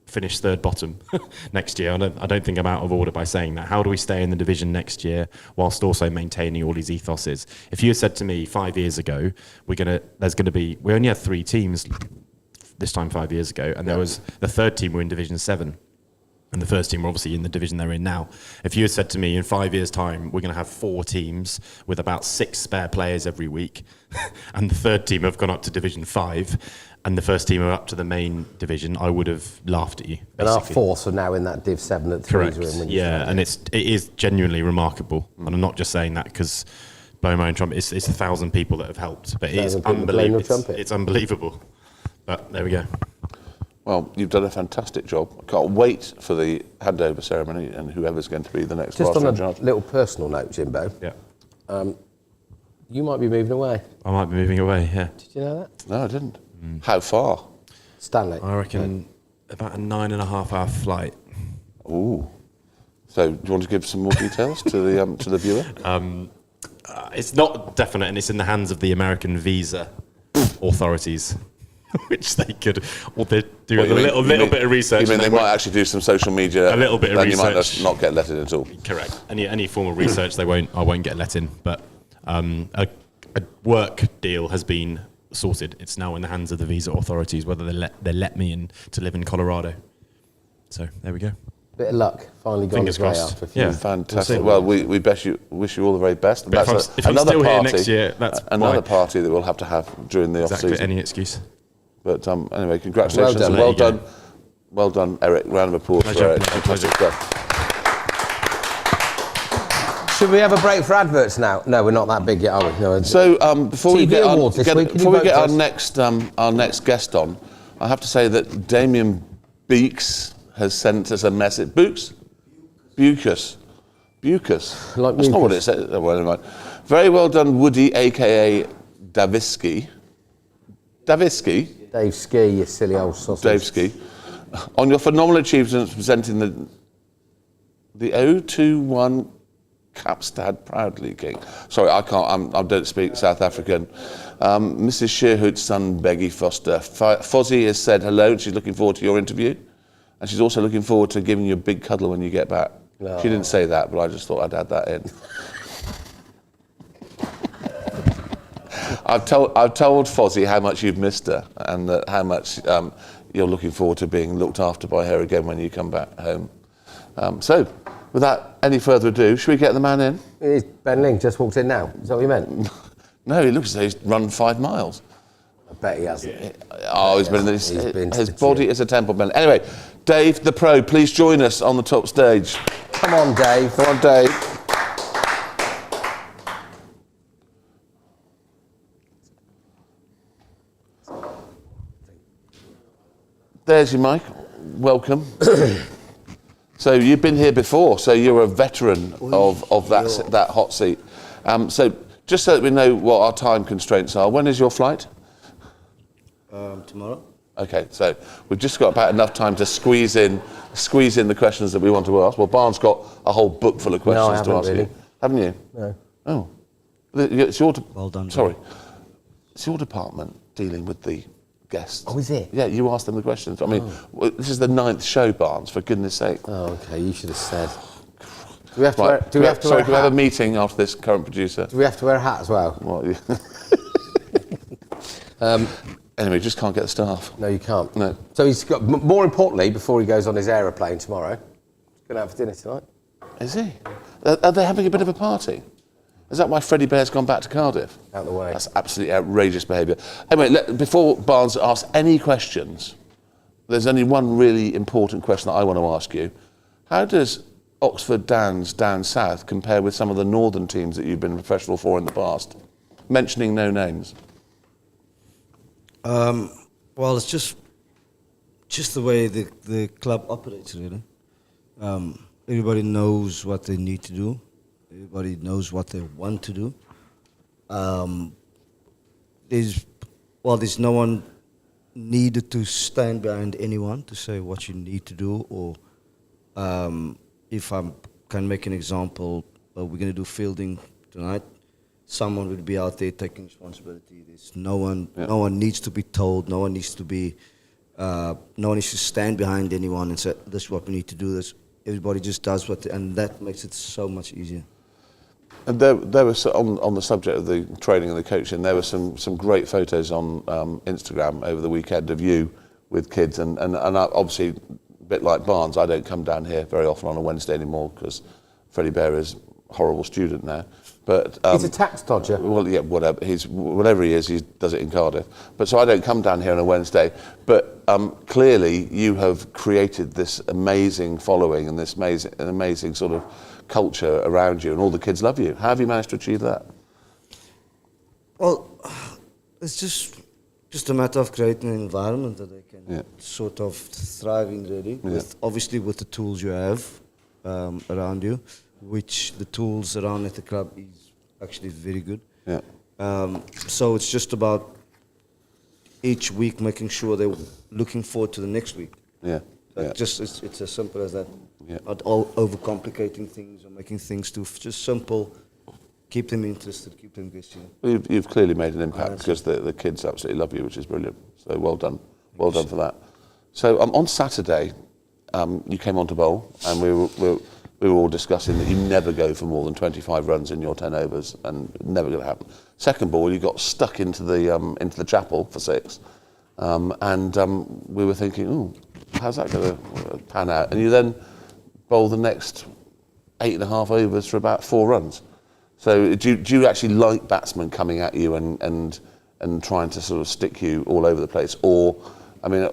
finish third bottom next year? I don't think I'm out of order by saying that. How do we stay in the division next year whilst also maintaining all these ethoses? If you had said to me 5 years ago, we only had 3 teams this time 5 years ago, and there was the third team were in Division 7. And the first team were obviously in the division they're in now. If you had said to me in 5 years' time, we're going to have 4 teams with about 6 spare players every week, and the third team have gone up to Division 5, and the first team are up to the main division, I would have laughed at you. Basically. And our fourths are now in that Div 7 that 3s Correct. were in. When and it is genuinely remarkable. And I'm not just saying that because blow my own trumpet. It's 1,000 people that have helped, but it's unbelievable. It's unbelievable. But there we go. Well, you've done a fantastic job. I can't wait for the handover ceremony and whoever's going to be the next master in charge. Just on a little personal note, Jimbo. Yeah. You might be moving away. I might be moving away, yeah. Did you know that? No, I didn't. How far? Stanley. I reckon about a 9.5 hour flight. Ooh. So, do you want to give some more details to the viewer? It's not definite, and it's in the hands of the American visa authorities, which they could, or they do What, a little bit of research. You mean they might actually do some social media? A little bit of then research. You might not get let in at all. Correct. Any form of research, I won't get let in. But a work deal has been sorted. It's now in the hands of the visa authorities whether they let me in to live in Colorado. So there we go. Bit of luck. Finally gone Fingers his way crossed. after a few. Yeah. Fantastic. Well, we wish you all the very best. But if I'm still here next year, that's another why. party that we'll have to have during the Exactly. off-season. Any excuse. But anyway, congratulations. Well done. And There you go. well done, Eric. Round of applause Pleasure. for Eric. Pleasure. Fantastic stuff. Should we have a break for adverts now? No, we're not that big yet, are we? No. So before we TV get awards this week, can you vote our us? next guest on, I have to say that Damien Beeks has sent us a message. Bucas. Like That's not what it mucus. says. Well, never mind. Very well done, Woody, aka Davisky. Dave Ski, you silly old sausage. Dave Ski, on your phenomenal achievements presenting the 021 Kapstad Proudly King. Sorry, I can't. I don't speak South African. Mrs. Shearhood's son, Beggy Foster. Fozzie has said hello, and she's looking forward to your interview, and she's also looking forward to giving you a big cuddle when you get back. No. She didn't say that, but I just thought I'd add that in. I've told Fozzie how much you've missed her, and that how much you're looking forward to being looked after by her again when you come back home. So, without any further ado, should we get the man in? It's Ben Ling just walked in now. Is that what you meant? No, he looks as though he's run 5 miles. I bet he hasn't. Oh, he's been. He's been to His the body gym. is a temple bell. Anyway, Dave, the pro, please join us on the top stage. Come on, Dave. Come on, Dave. There's your mic. Welcome. So you've been here before, so you're a veteran of that hot seat. So just so that we know what our time constraints are, when is your flight? Tomorrow. Okay, so we've just got about enough time to squeeze in the questions that we want to ask. Well, Barnes got a whole book full of questions I to haven't ask really. you. Haven't you? No. Oh. It's your Well done, Sorry. It's your department dealing with the guests. Oh, is it? Yeah, you ask them the questions. I mean, this is the 9th show, Barnes, for goodness sake. Oh, okay. You should have said. Do we have to Right, wear? Do we have to sorry, wear can we a have a hat? meeting after this, current producer? Do we have to wear a hat as well? What, anyway, just can't get the staff. No, you can't. No. So he's got. More importantly, before he goes on his aeroplane tomorrow, he's going to have dinner tonight. Is he? Are they having a bit of a party? Is that why Freddie Bear's gone back to Cardiff? Out the way. That's absolutely outrageous behaviour. Anyway, before Barnes asks any questions, there's only one really important question that I want to ask you. How does Oxford Downs down south compare with some of the northern teams that you've been professional for in the past? Mentioning no names. Well, it's just the way the club operates, really. Everybody knows what they need to do. Everybody knows what they want to do. There's no one needed to stand behind anyone to say what you need to do, or if I can make an example, we're going to do fielding tonight. Someone would be out there taking responsibility. There's no one. Yeah. No one needs to be told. No one needs to be. No one needs to stand behind anyone and say, "This is what we need to do." This. Everybody just does and that makes it so much easier. And there was on the subject of the training and the coaching, there were some great photos on Instagram over the weekend of you with kids, and obviously a bit like Barnes, I don't come down here very often on a Wednesday anymore because Freddie Bear is a horrible student now. But He's a tax dodger. Well, yeah, whatever he is, he does it in Cardiff. But so I don't come down here on a Wednesday. But clearly, you have created this amazing following and this amazing sort of culture around you, and all the kids love you. How have you managed to achieve that? Well, it's just a matter of creating an environment that they can sort of thrive in, really. Yeah. Obviously, with the tools you have around you, which the tools around at the club is actually very good. Yeah. So it's just about each week making sure they're looking forward to the next week. Yeah. Just it's as simple as that. Yeah. Not all overcomplicating things or making things too just simple. keep them interested, keep them guessing. You've clearly made an impact because the kids absolutely love you, which is brilliant. So well done. Well done for that. So on Saturday, you came on to bowl, and we were all discussing that you never go for more than 25 runs in your 10 overs, and never going to happen. Second ball, you got stuck into the chapel for 6, and we were thinking, ooh, how's that going to pan out? And you then bowl the next 8.5 overs for about 4 runs. So do you actually like batsmen coming at you and trying to sort of stick you all over the place? Or, I mean,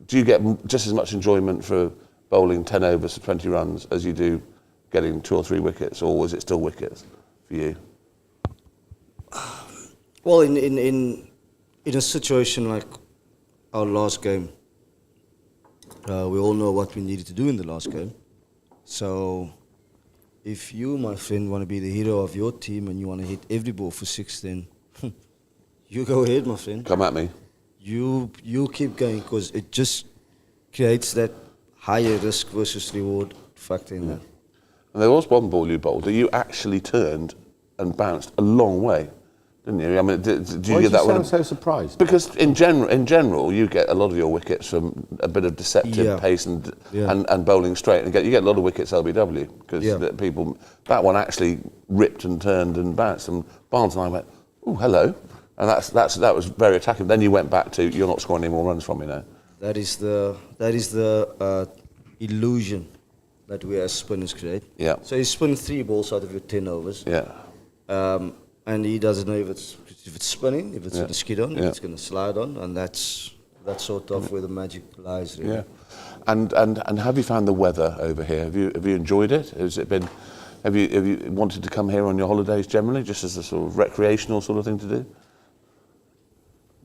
do you get just as much enjoyment for bowling 10 overs for 20 runs as you do getting 2 or 3 wickets, or is it still wickets for you? Well, in a situation like our last game, we all know what we needed to do in the last game. So if you, my friend, want to be the hero of your team and you want to hit every ball for 6, then you go ahead, my friend. Come at me. You keep going, because it just creates that higher risk versus reward factor in that. And there was one ball you bowled that you actually turned and bounced a long way, didn't you? I mean, did you get that one? Why do you sound so surprised? Because in general, you get a lot of your wickets from a bit of deceptive pace and bowling straight. And you get a lot of wickets LBW because people. That one actually ripped and turned and bounced. And Barnes and I went, "Oh, hello," and that was very attacking. Then you went back to, "You're not scoring any more runs from me now." That is the illusion that we as spinners create. Yeah. So you spin 3 balls out of your 10 overs. Yeah. And he doesn't know if it's spinning, if it's going to skid on, if it's going to slide on, and that's sort of where the magic lies, really. Yeah. And have you found the weather over here? Have you enjoyed it? Has it been? Have you wanted to come here on your holidays generally, just as a sort of recreational sort of thing to do?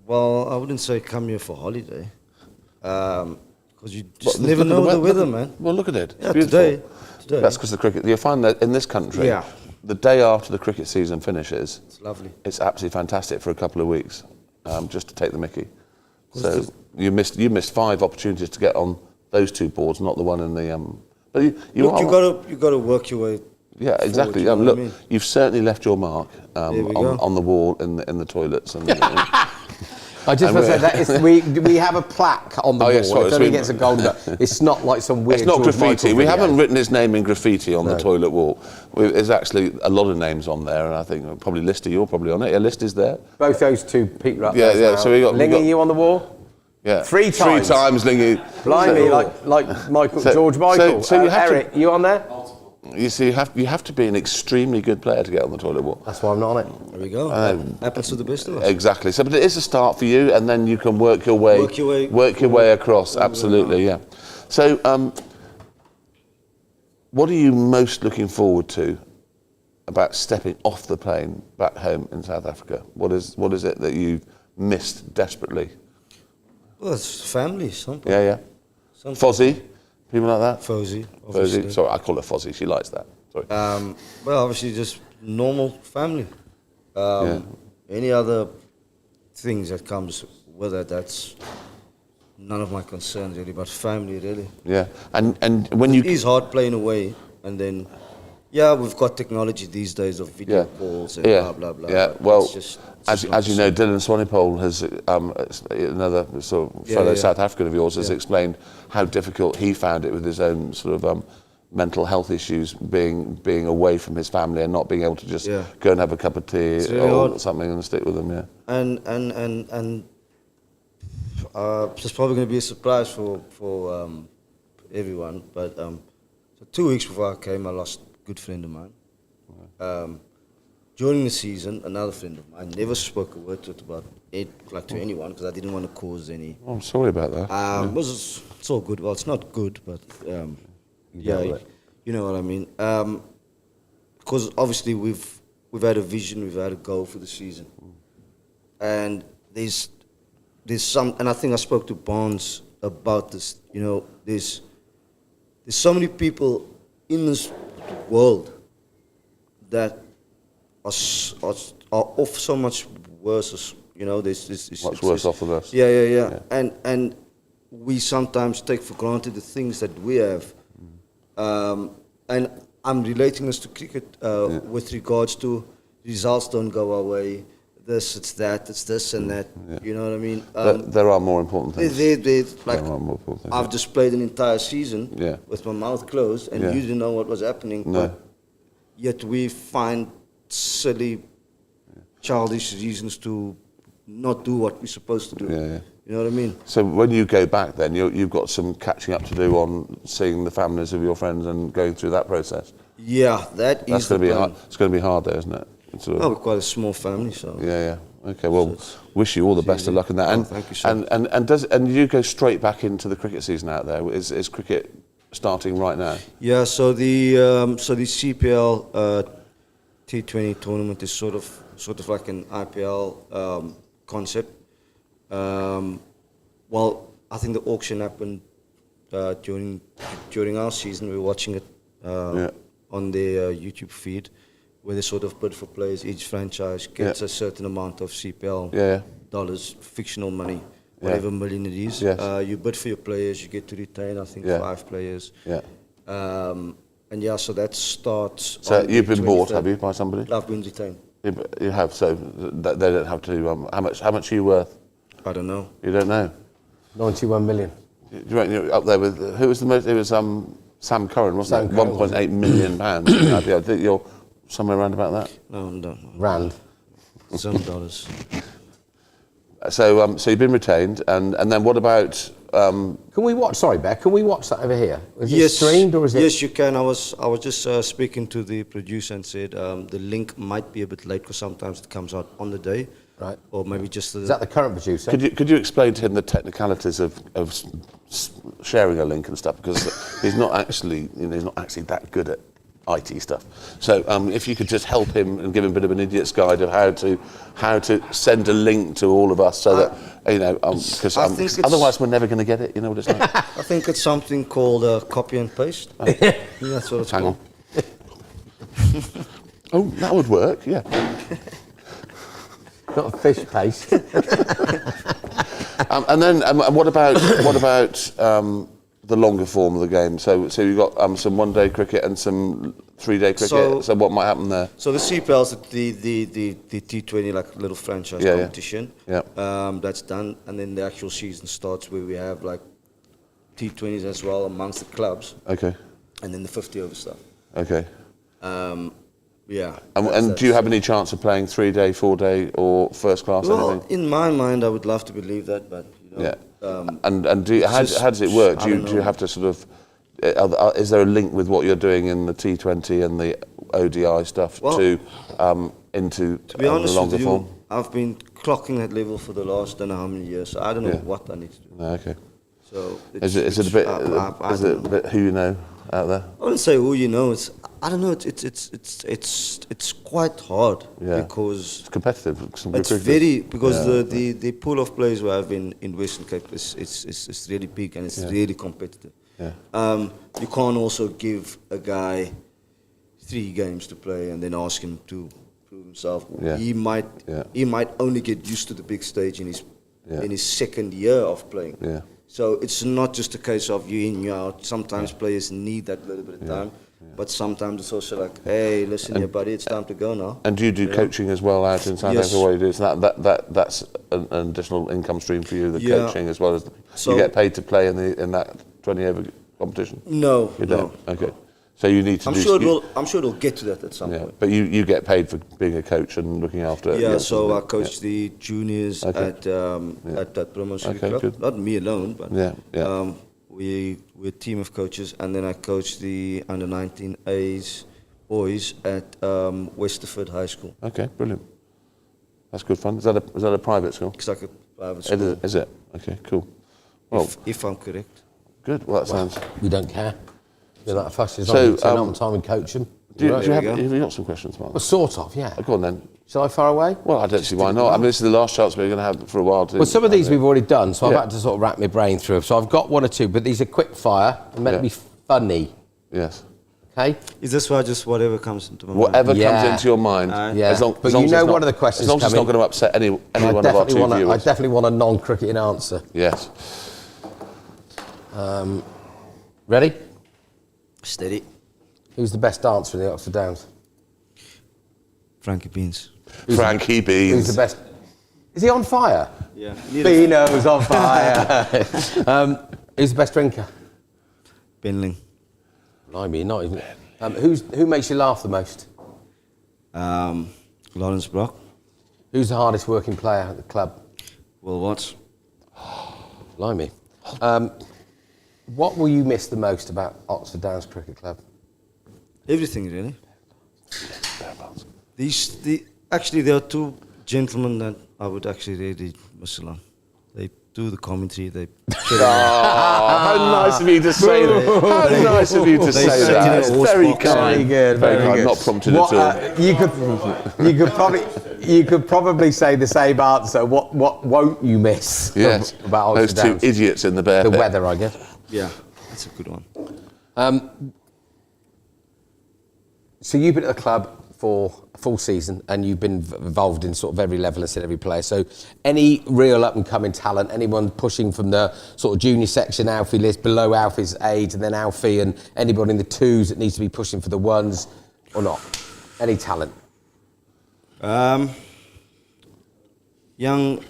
Well, I wouldn't say come here for holiday, because you just never know the weather, man. Well, look at it. It's yeah, beautiful. Today. That's because the cricket. You find that in this country, the day after the cricket season finishes, it's lovely. It's absolutely fantastic for a couple of weeks, just to take the mickey. So you missed 5 opportunities to get on those 2 boards, not the one in the. But you got to work your way. Yeah, exactly. Forward, look, you've certainly left your mark on the wall in the toilets. And, I just want to say that we have a plaque on the wall. Yes, sorry, if somebody gets a gold medal, it's not like some weird. It's not George graffiti. Michael We video. haven't written his name in graffiti on the toilet wall. There's actually a lot of names on there, and I think probably Lister, you're probably on it. Yeah, Lister's there. Both those 2 people up there. Yeah. So we got Lingy, you on the wall? Yeah. 3 times. 3 times, Lingy. Blimey, like Michael, George Michael. So you have Eric, you on there? You see, you have to be an extremely good player to get on the toilet wall. That's why I'm not on it. There we go. Happens to the best of us. Exactly. So, but it is a start for you, and then you can work your way across. Absolutely, yeah. So, what are you most looking forward to about stepping off the plane back home in South Africa? What is it that you've missed desperately? Well, it's family, something. Yeah. Fozzie, people like that. Fozzie. Sorry, I call her Fozzie. She likes that. Sorry. Well, obviously, just normal family. Any other things that comes with it, that's none of my concerns really, but family really. Yeah, and when you... It is hard playing away, and then, we've got technology these days of video calls and blah, blah, blah. Yeah, well, as you know, Dylan Swanepoel has, another sort of fellow South African of yours, has explained how difficult he found it with his own sort of mental health issues, being away from his family and not being able to just go and have a cup of tea or something and stick with them. Yeah, and it's probably going to be a surprise for everyone. But so 2 weeks before I came, I lost a good friend of mine. During the season, another friend of mine, never spoke a word about it, like to anyone, because I didn't want to cause any. Oh, I'm sorry about that. It's all good. Well, it's not good, but you know what I mean. Because obviously we've had a vision, we've had a goal for the season, and there's some, and I think I spoke to Barnes about this. You know, there's so many people in this world that are off so much worse. You know, much worse off than us. Yeah. And we sometimes take for granted the things that we have. And I'm relating this to cricket with regards to results don't go our way. This, it's that, it's this and that. Yeah. You know what I mean? There are more important things. Like, There are more important things. I've just played an entire season Yeah. with my mouth closed, and Yeah. you didn't know what was happening. No. But yet we find silly, childish reasons to not do what we're supposed to do. Yeah, yeah. You know what I mean? So when you go back, then you've got some catching up to do on seeing the families of your friends and going through that process. Yeah, that's That's going to be hard. It's going to be hard, though, isn't it? Oh, we're quite a small family, so. Yeah. Okay. Well, wish you all the best of luck in that. And thank you, sir. and you go straight back into the cricket season out there? Is cricket starting right now? Yeah. So the CPL T20 tournament is sort of like an IPL concept. Well, I think the auction happened during our season. We were watching it on their YouTube feed, where they sort of bid for players. Each franchise gets a certain amount of CPL dollars, fictional money, whatever million it is. Yes. You bid for your players, you get to retain, I think, 5 players. Yeah. And so that starts. So on you've the been bought, 23rd. have you, by somebody? I've been retained. You have. So they don't have to. How much are you worth? I don't know. You don't know. 91 million. Do you reckon you're up there with who was the most? It was Sam Curran, wasn't it? Sam Curran, £1.8 million. I think you're somewhere around about that. No, I don't know. Rand. Some dollars. So you've been retained, and then what about? Can we watch? Sorry, Beck. Can we watch that over here? Is it streamed or is it? Yes, you can. I was just speaking to the producer and said the link might be a bit late because sometimes it comes out on the day, Right. Or maybe just Is that the current producer? Could you explain to him the technicalities of sharing a link and stuff, because he's not actually that good at IT stuff. So if you could just help him and give him a bit of an idiot's guide of how to send a link to all of us, so that because otherwise we're never going to get it. You know what it's like. I think it's something called copy and paste. Yeah, that's what it's Hang called. on. Oh, that would work. Yeah. Not a fish paste. And then what about the longer form of the game? So you've got some one-day cricket and some three-day cricket. So what might happen there? So the CPL's the T20 like little franchise competition. Yeah. That's done, and then the actual season starts where we have like T20s as well amongst the clubs. Okay. And then the 50 over stuff. Okay. Yeah. And do you have any chance of playing 3-day, 4-day, or first class? Well, anything? in my mind, I would love to believe that, but Yeah. And how does it work? Do you have to sort of? Is there a link with what you're doing in the T20 and the ODI stuff into to be honest the longer with you, form? I've been clocking that level for the last don't know how many years. So I don't know what I need to do. No, okay. So Is it a bit? Is it a bit who you know out there? I wouldn't say who you know. I don't know. It's quite hard because It's competitive. it's very because the pool of players we have in Western Cape is really big and it's really competitive. Yeah. You can't also give a guy 3 games to play and then ask him to prove himself. Yeah. He might only get used to the big stage in his second year of playing. Yeah. So it's not just a case of you in, you out. Sometimes players need that little bit of time. But sometimes it's also like, hey, listen here, buddy, it's time to go now. And do you do coaching as well out in South Africa? What you do? So that's an additional income stream for you, the coaching as well as you get paid to play in that 20 over competition. No, You don't. Okay. So you need to. I'm sure it'll get to that at some point. But you get paid for being a coach and looking after. Yeah. So I coach the juniors at that promotion club. Good. Not me alone, but we're a team of coaches, and then I coach the under 19 A's boys at Westerford High School. Okay, brilliant. That's good fun. Is that a private school? It's like a private school. Is it? Okay, cool. Well, if I'm correct. good. Well, that sounds. We don't care. You're that fussy. As long as you turn on time and coach them. Do you have you got some questions, Mark? Well, sort of, yeah. Go on then. Shall I fire away? Well, I don't see why not. I mean, this is the last chance we're going to have for a while. Well, some of these we've already done, so I've had to sort of rack my brain through. So I've got 1 or 2, but these are quick fire and meant to be funny. Yes. Okay? Is this why just whatever comes into my mind? Whatever comes into your mind. Yeah. As long, But as long you as know it's not, one of the questions as long as it's not coming. going to upset any one of our 2 I viewers. definitely want a non-cricketing answer. Yes. Ready? Steady. Who's the best dancer in the Oxford Downs? Frankie Beans. Frankie Beans. Who's the best? Is he on fire? Yeah. Beano's on fire. Who's the best drinker? Benling. Blimey, not even. Who makes you laugh the most? Lawrence Brock. Who's the hardest working player at the club? Will Watts. Blimey. What will you miss the most about Oxford Downs Cricket Club? Everything, really. Actually, there are two gentlemen that I would actually really miss a lot. They do the commentary. They. How nice of you to say that. How nice of you to say that. It's very kind. Very kind. Not prompted at all. You could probably say the same answer. What won't you miss? Yes. About those Oxford Downs? two idiots in the bear The pit. weather, I guess. Yeah, that's a good one. So you've been at the club for a full season and you've been involved in sort of every level and seen every player. So any real up-and-coming talent, anyone pushing from the sort of junior section Alfie list, below Alfie's age, and then Alfie, and anybody in the twos that needs to be pushing for the ones or not? Any talent? Young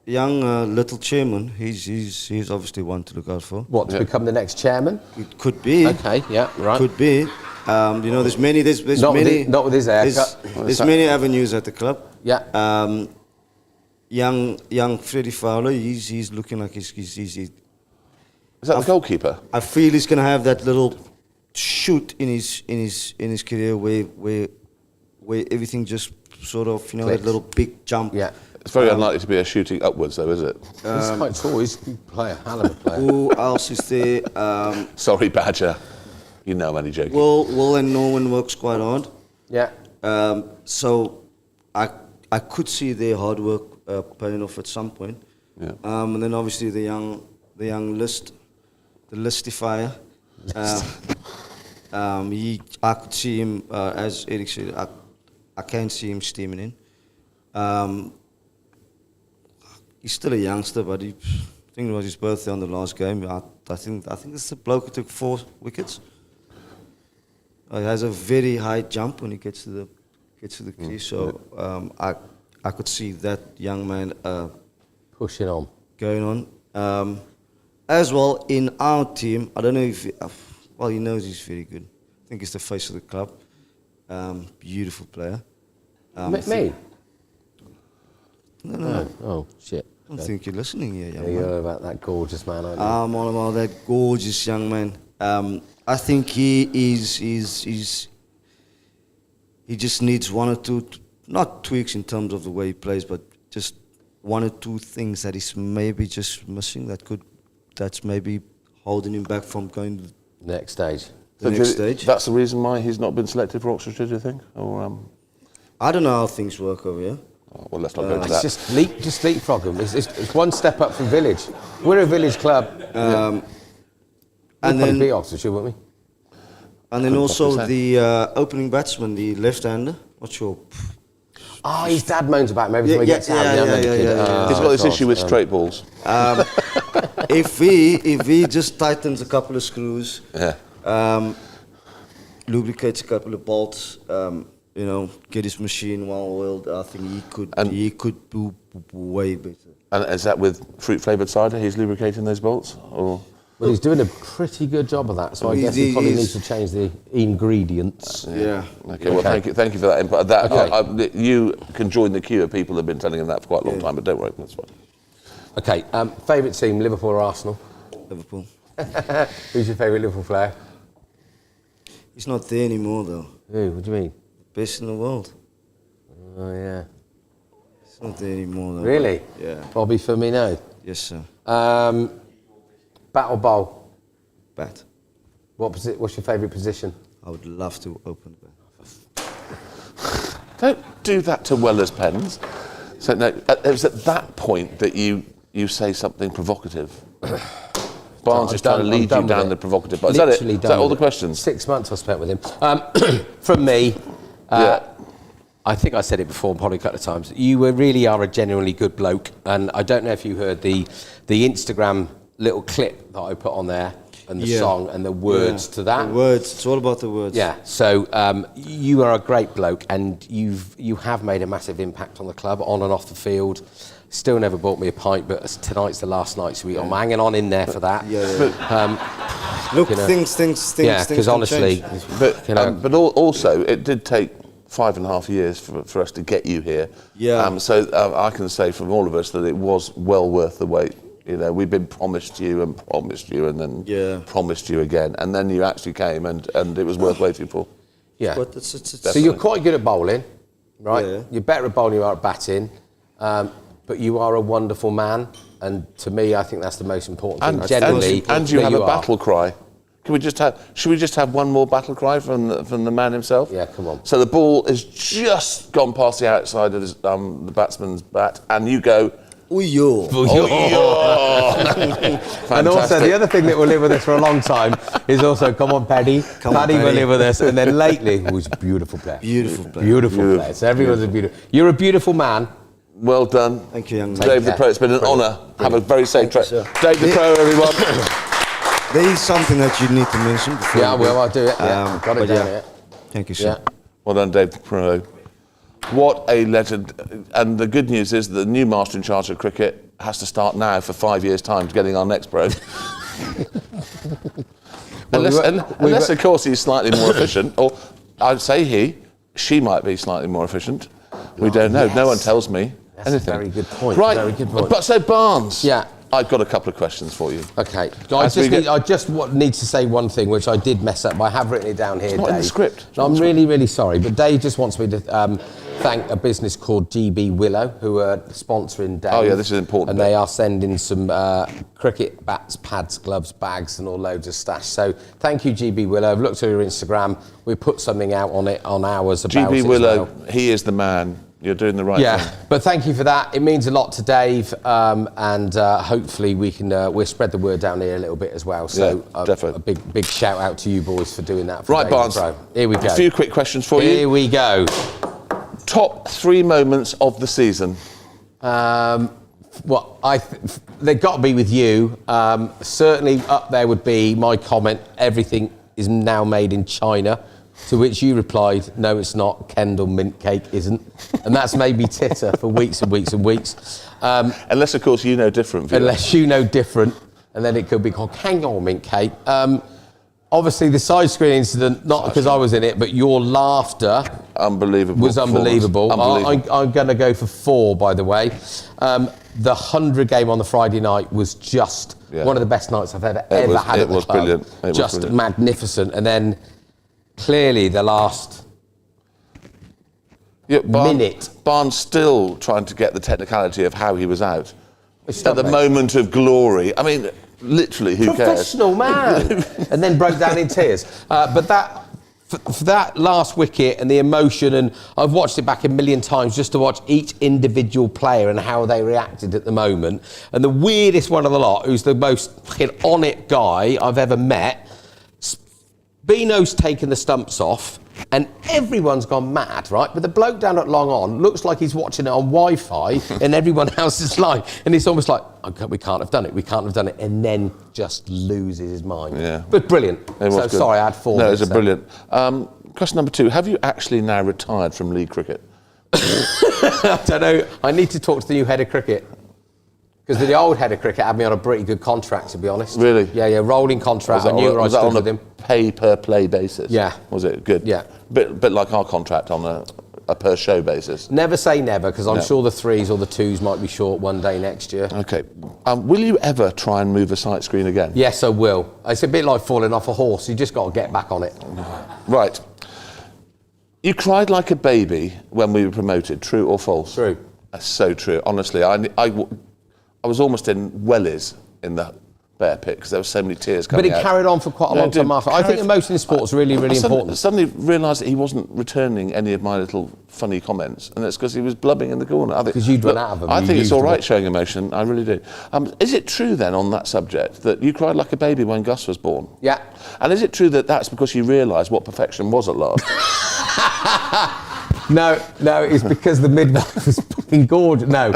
little chairman. He's obviously one to look out for. What, to become the next chairman? It could be. Okay, yeah, right. Could be. There's many. There's Not many. not with his haircut. There's many avenues at the club. Yeah. Young Freddie Fowler. He's looking like he's Is that the goalkeeper? I feel he's gonna have that little shoot in his career where everything just sort of Clicks. that little big jump. Yeah. It's very unlikely to be a shooting upwards, though, is it? He's quite tall. He's a good player. Hell of a player. Who else is there? Sorry, Badger. You know I'm only joking. Will and Norman works quite hard. Yeah. So I could see their hard work paying off at some point. Yeah. And then obviously the young listifier. I could see him, as Eric said, I can see him steaming in. He's still a youngster, but I think it was his birthday on the last game. I think it's the bloke who took 4 wickets. He has a very high jump when he gets to the crease. So I could see that young man Pushing on. going on. As well in our team, I don't know if he knows he's very good. I think he's the face of the club. Beautiful player. Me? No. Oh, shit. I don't think you're listening here, young You man. know about that gorgeous man, aren't you? I'm all about that gorgeous young man. I think he just needs one or two, not tweaks in terms of the way he plays, but just one or two things that he's maybe just missing that's maybe holding him back from going to Next stage. the next stage. That's the reason why he's not been selected for Oxfordshire, do you think? Or I don't know how things work over here. well, let's not go into It's that. just leapfrog them. It's one step up from village. We're a village club. And We'd then be Oxfordshire, wouldn't we? And then also 100%. the opening batsman, the left-hander. What's your? Oh, his dad moans about him every time he gets out. Yeah. He's got this issue with straight balls. If he just tightens a couple of screws, Yeah. lubricates a couple of bolts, get his machine well oiled, I think he could do way better. And is that with fruit-flavoured cider? He's lubricating those bolts, or Well, he's doing a pretty good job of that, so I guess he probably needs to change the ingredients. Yeah. Okay. Well, thank you for that input. You can join the queue of people who've been telling him that for quite a long time, but don't worry, that's fine. Okay, favourite team, Liverpool or Arsenal? Liverpool. Who's your favourite Liverpool player? He's not there anymore, though. Who? What do you mean? Best in the world. Oh, yeah. He's not there anymore, though. Really? Yeah. Bobby Firmino. Yes, sir. Bat or bowl? Bat. What's your favourite position? I would love to open the bat. Don't do that to Weller's pens. So no, it was at that point that you say something provocative. Barnes is trying to lead you down the provocative path. Is that it? Is that all the questions? 6 months I spent with him. From me, I think I said it before, probably a couple of times. You really are a genuinely good bloke, and I don't know if you heard the Instagram little clip that I put on there. and the song and the words to that. The words, it's all about the words. Yeah, so you are a great bloke, and you have made a massive impact on the club, on and off the field. Still never bought me a pint, but tonight's the last night, so I'm hanging on in there for that. Look, things. Yeah, because honestly, but also it did take 5.5 years for us to get you here. Yeah. So I can say from all of us that it was well worth the wait. You know, we've been promised you and then promised you again, and then you actually came, and it was worth waiting for. Yeah. But it's so you're quite good at bowling, right? Yeah. You're better at bowling than you are at batting, but you are a wonderful man, and to me, I think that's the most important thing. Generally, and you have a battle cry. Should we just have one more battle cry from the man himself? Yeah, come on. So the ball has just gone past the outside of the batsman's bat, and you go, Ooh-yo. And also, the other thing that will live with us for a long time is also, come on, Paddy. Paddy will live with us. And then lately, who's a beautiful player. Beautiful player. So everyone's a beautiful. You're a beautiful man. Well done. Thank you, young man. Dave the Pro, it's been an honour. Have a very safe trip. Dave the Pro, everyone. There is something that you need to mention before. Yeah, well, I'll do it. Yeah, got it down here. Thank you, sir. Yeah. Well done, Dave the Pro. What a legend. And the good news is that the new Master in Charge of Cricket has to start now for 5 years' time to getting our next pro. Unless, of course, he's slightly more efficient. Or I'd say she might be slightly more efficient. We don't know. Yes. No one tells me anything. A very good point. Right. Very good point. But so Barnes. Yeah. I've got a couple of questions for you. Okay. I just need to say one thing, which I did mess up, but I have written it down here, It's not Dave. in the script. No, I'm really, really sorry, but Dave just wants me to thank a business called GB Willow, who are sponsoring Dave. Oh, yeah, this is important. And they are sending some cricket bats, pads, gloves, bags, and all loads of stash. So thank you, GB Willow. I've looked at your Instagram. We put something out on ours about GB it Willow, as well. He is the man. You're doing the right thing. Yeah, but thank you for that. It means a lot to Dave, and hopefully we'll spread the word down here a little bit as well. So definitely. a big shout out to you boys for doing that. For Right, Dave Barnes. Pro. Here we go. A few quick questions for you. Here we go. Top 3 moments of the season. Well, they've got to be with you. Certainly up there would be my comment, everything is now made in China. To which you replied, no, it's not. Kendall mint cake isn't. And that's made me titter for weeks and weeks and weeks. Unless, of course, you know different. Viewer. Unless you know different. And then it could be called Kendall mint cake. Obviously, the side screen incident, not because I was in it, but your laughter was unbelievable. I'm going to go for 4, by the way. The 100 game on the Friday night was just one of the best nights I've ever had at the club. It was brilliant. Just magnificent. And then clearly the last minute. Barnes still trying to get the technicality of how he was out. At the mate. moment of glory. I mean, literally, who Professional man. And then broke down in tears. But that, for that last wicket and the emotion, and I've watched it back a million times just to watch each individual player and how they reacted at the moment. And the weirdest one of the lot, who's the most on it guy I've ever met, Bino's taken the stumps off and everyone's gone mad, right? But the bloke down at Long On looks like he's watching it on Wi-Fi and everyone else is like, and it's almost like, okay, we can't have done it, and then just loses his mind. Yeah. But brilliant. So good. sorry, I had 4 No, it minutes was there. brilliant. Question number 2, have you actually now retired from league cricket? I don't know. I need to talk to the new head of cricket. Because the old head of cricket had me on a pretty good contract, to be honest. Really? Yeah, rolling contract. I knew where I stood with him. Was that on a pay-per-play basis? Yeah. Was it good? Yeah. Bit like our contract on a per-show basis. Never say never, because I'm sure the 3s or the 2s might be short one day next year. Okay. Will you ever try and move a sight screen again? Yes, I will. It's a bit like falling off a horse. You just got to get back on it. Right. You cried like a baby when we were promoted, true or false? True. That's so true. Honestly, I was almost in wellies in the bear pit because there were so many tears coming out. But it carried on for quite a long time after. I think emotion in sports is really, really important. I suddenly realised that he wasn't returning any of my little funny comments, and it's because he was blubbing in the corner. Because you'd run out of them. I think it's all right showing emotion. I really do. Is it true then on that subject that you cried like a baby when Gus was born? Yeah. And is it true that that's because you realised what perfection was at last? No, it's because the midwife was fucking gorgeous. No.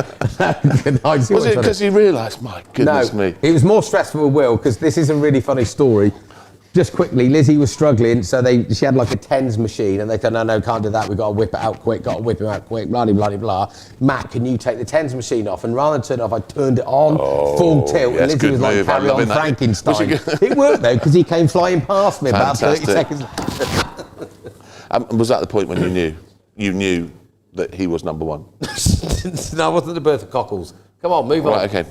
Was it because you realised, my goodness me? It was more stressful with Will, because this is a really funny story. Just quickly, Lizzie was struggling, so she had like a tens machine, and they said, no, can't do that, we've got to whip it out quick, blah, blah, blah. Matt, can you take the tens machine off? And rather than turn it off, I turned it on, full tilt, and Lizzie was like, carry on Frankenstein. It worked though, because he came flying past me about 30 seconds. Was that the point when you knew that he was number one? No, it wasn't the birth of cockles. Come on, move on. Right, okay.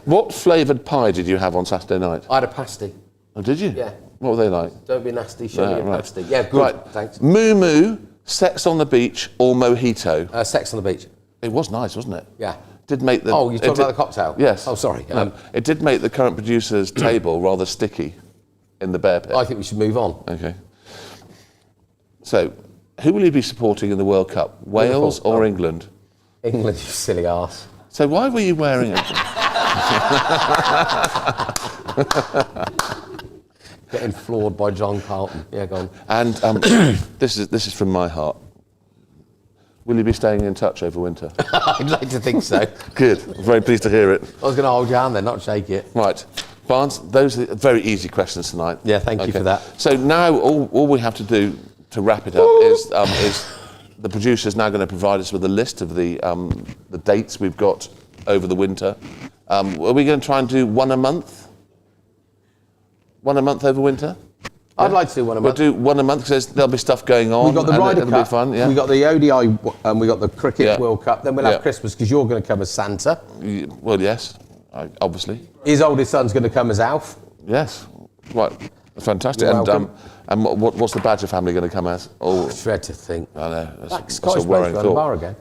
What flavoured pie did you have on Saturday night? I had a pasty. Oh, did you? Yeah. What were they like? Don't be nasty, show me a pasty. Yeah, good, right. Thanks. Moo Moo, Sex on the Beach or Mojito? Sex on the Beach. It was nice, wasn't it? Yeah. Did make the... Oh, you talking about the cocktail? Yes. Oh, sorry. It did make the current producer's table rather sticky in the bear pit. I think we should move on. Okay. So, who will you be supporting in the World Cup? Wales or England? England, you silly arse. So why were you wearing it? Getting floored by John Carlton. Yeah, go on. And this is from my heart. Will you be staying in touch over winter? I'd like to think so. Good. I'm very pleased to hear it. I was going to hold your hand there, not shake it. Right. Barnes, those are very easy questions tonight. Yeah, thank you for that. So now all we have to do to wrap it up is the producer's now going to provide us with a list of the dates we've got over the winter. Are we going to try and do one a month? One a month over winter? I'd like to do one a month. We'll do one a month because there'll be stuff going on. We've got the Ryder it'll Cup, be fun, yeah. we got the ODI, and we got the Cricket World Cup. Then we'll have Yeah. Christmas, because you're going to come as Santa. Well, yes, obviously. His oldest son's going to come as Alf. Yes, right, fantastic. You're And welcome. and what's the Badger family going to come as? Oh, Dread to think. I know. That That's a Scottish worrying bloke on the bar thought.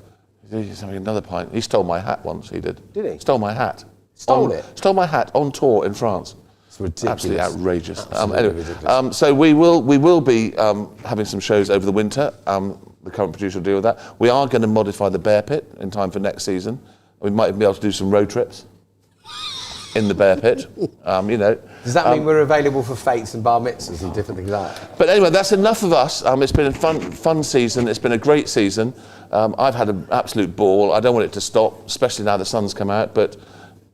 again. He's having another pint. He stole my hat once. He did. Did he? Stole my hat. Stole it? Stole my hat on tour in France. It's ridiculous. Absolutely outrageous. Absolutely Anyway, ridiculous. so we will be having some shows over the winter. The current producer will deal with that. We are going to modify the bear pit in time for next season. We might even be able to do some road trips in the bear pit. Does that mean we're available for fates and bar mitzvahs and different things like that? But anyway, that's enough of us. It's been a fun season. It's been a great season. I've had an absolute ball. I don't want it to stop, especially now the sun's come out. But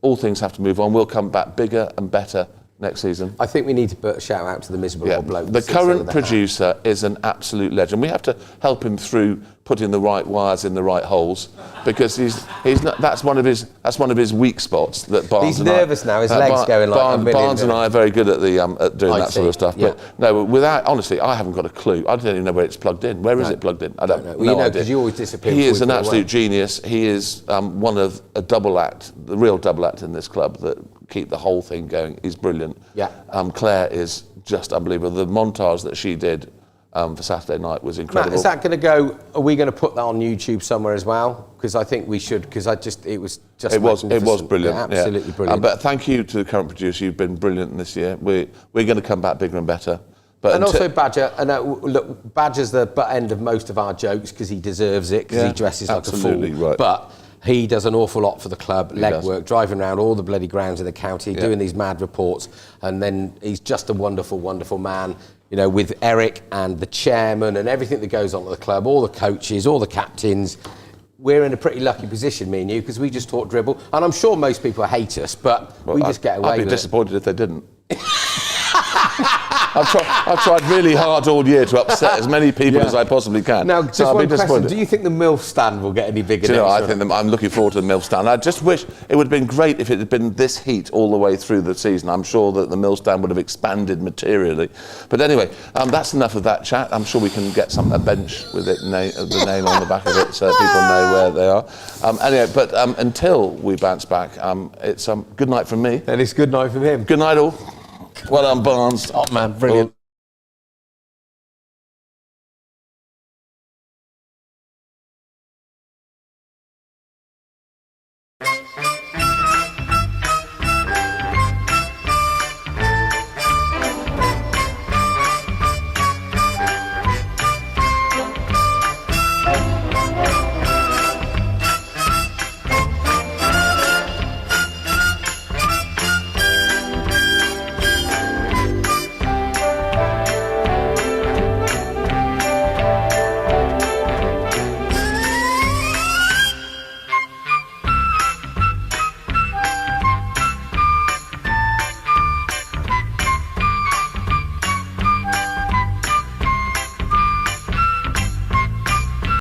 all things have to move on. We'll come back bigger and better next season. I think we need to put a shout out to the miserable old bloke. The current producer is an absolute legend. We have to help him through putting the right wires in the right holes, because he's not, that's one of his weak spots. That Barnes He's nervous now. His legs going like a million. Barnes and I are very good at at doing that sort of stuff. Yeah. But no, honestly, I haven't got a clue. I don't even know where it's plugged in. Where is it plugged in? I don't know. Well, because you always disappear. He is an absolute genius. He is one of a double act, the real double act in this club that keep the whole thing going. He's brilliant. Yeah. Claire is just unbelievable. The montage that she did for Saturday night was incredible. Matt, is that going to go? Are we going to put that on YouTube somewhere as well? Because I think we should. Because it was brilliant. Absolutely brilliant. But thank you to the current producer. You've been brilliant this year. We're going to come back bigger and better. But and also Badger, look, Badger's the butt end of most of our jokes, because he deserves it, because he dresses like a fool. Right. But he does an awful lot for the club, legwork, driving around all the bloody grounds in the county, doing these mad reports, and then he's just a wonderful, wonderful man. With Eric and the chairman and everything that goes on at the club, all the coaches, all the captains. We're in a pretty lucky position, me and you, because we just talk dribble. And I'm sure most people hate us, but we just get away with it. I'd be disappointed if they didn't. I've tried really hard all year to upset as many people as I possibly can. Now, just one question. Do you think the MILF stand will get any bigger next year? I think I'm looking forward to the MILF stand. I just wish it would have been great if it had been this heat all the way through the season. I'm sure that the MILF stand would have expanded materially. But anyway, that's enough of that chat. I'm sure we can get a bench with the name on the back of it so people know where they are. Anyway, but until we bounce back, it's good night from me. And it's good night from him. Good night all. Well done, Barnes. Top man, brilliant.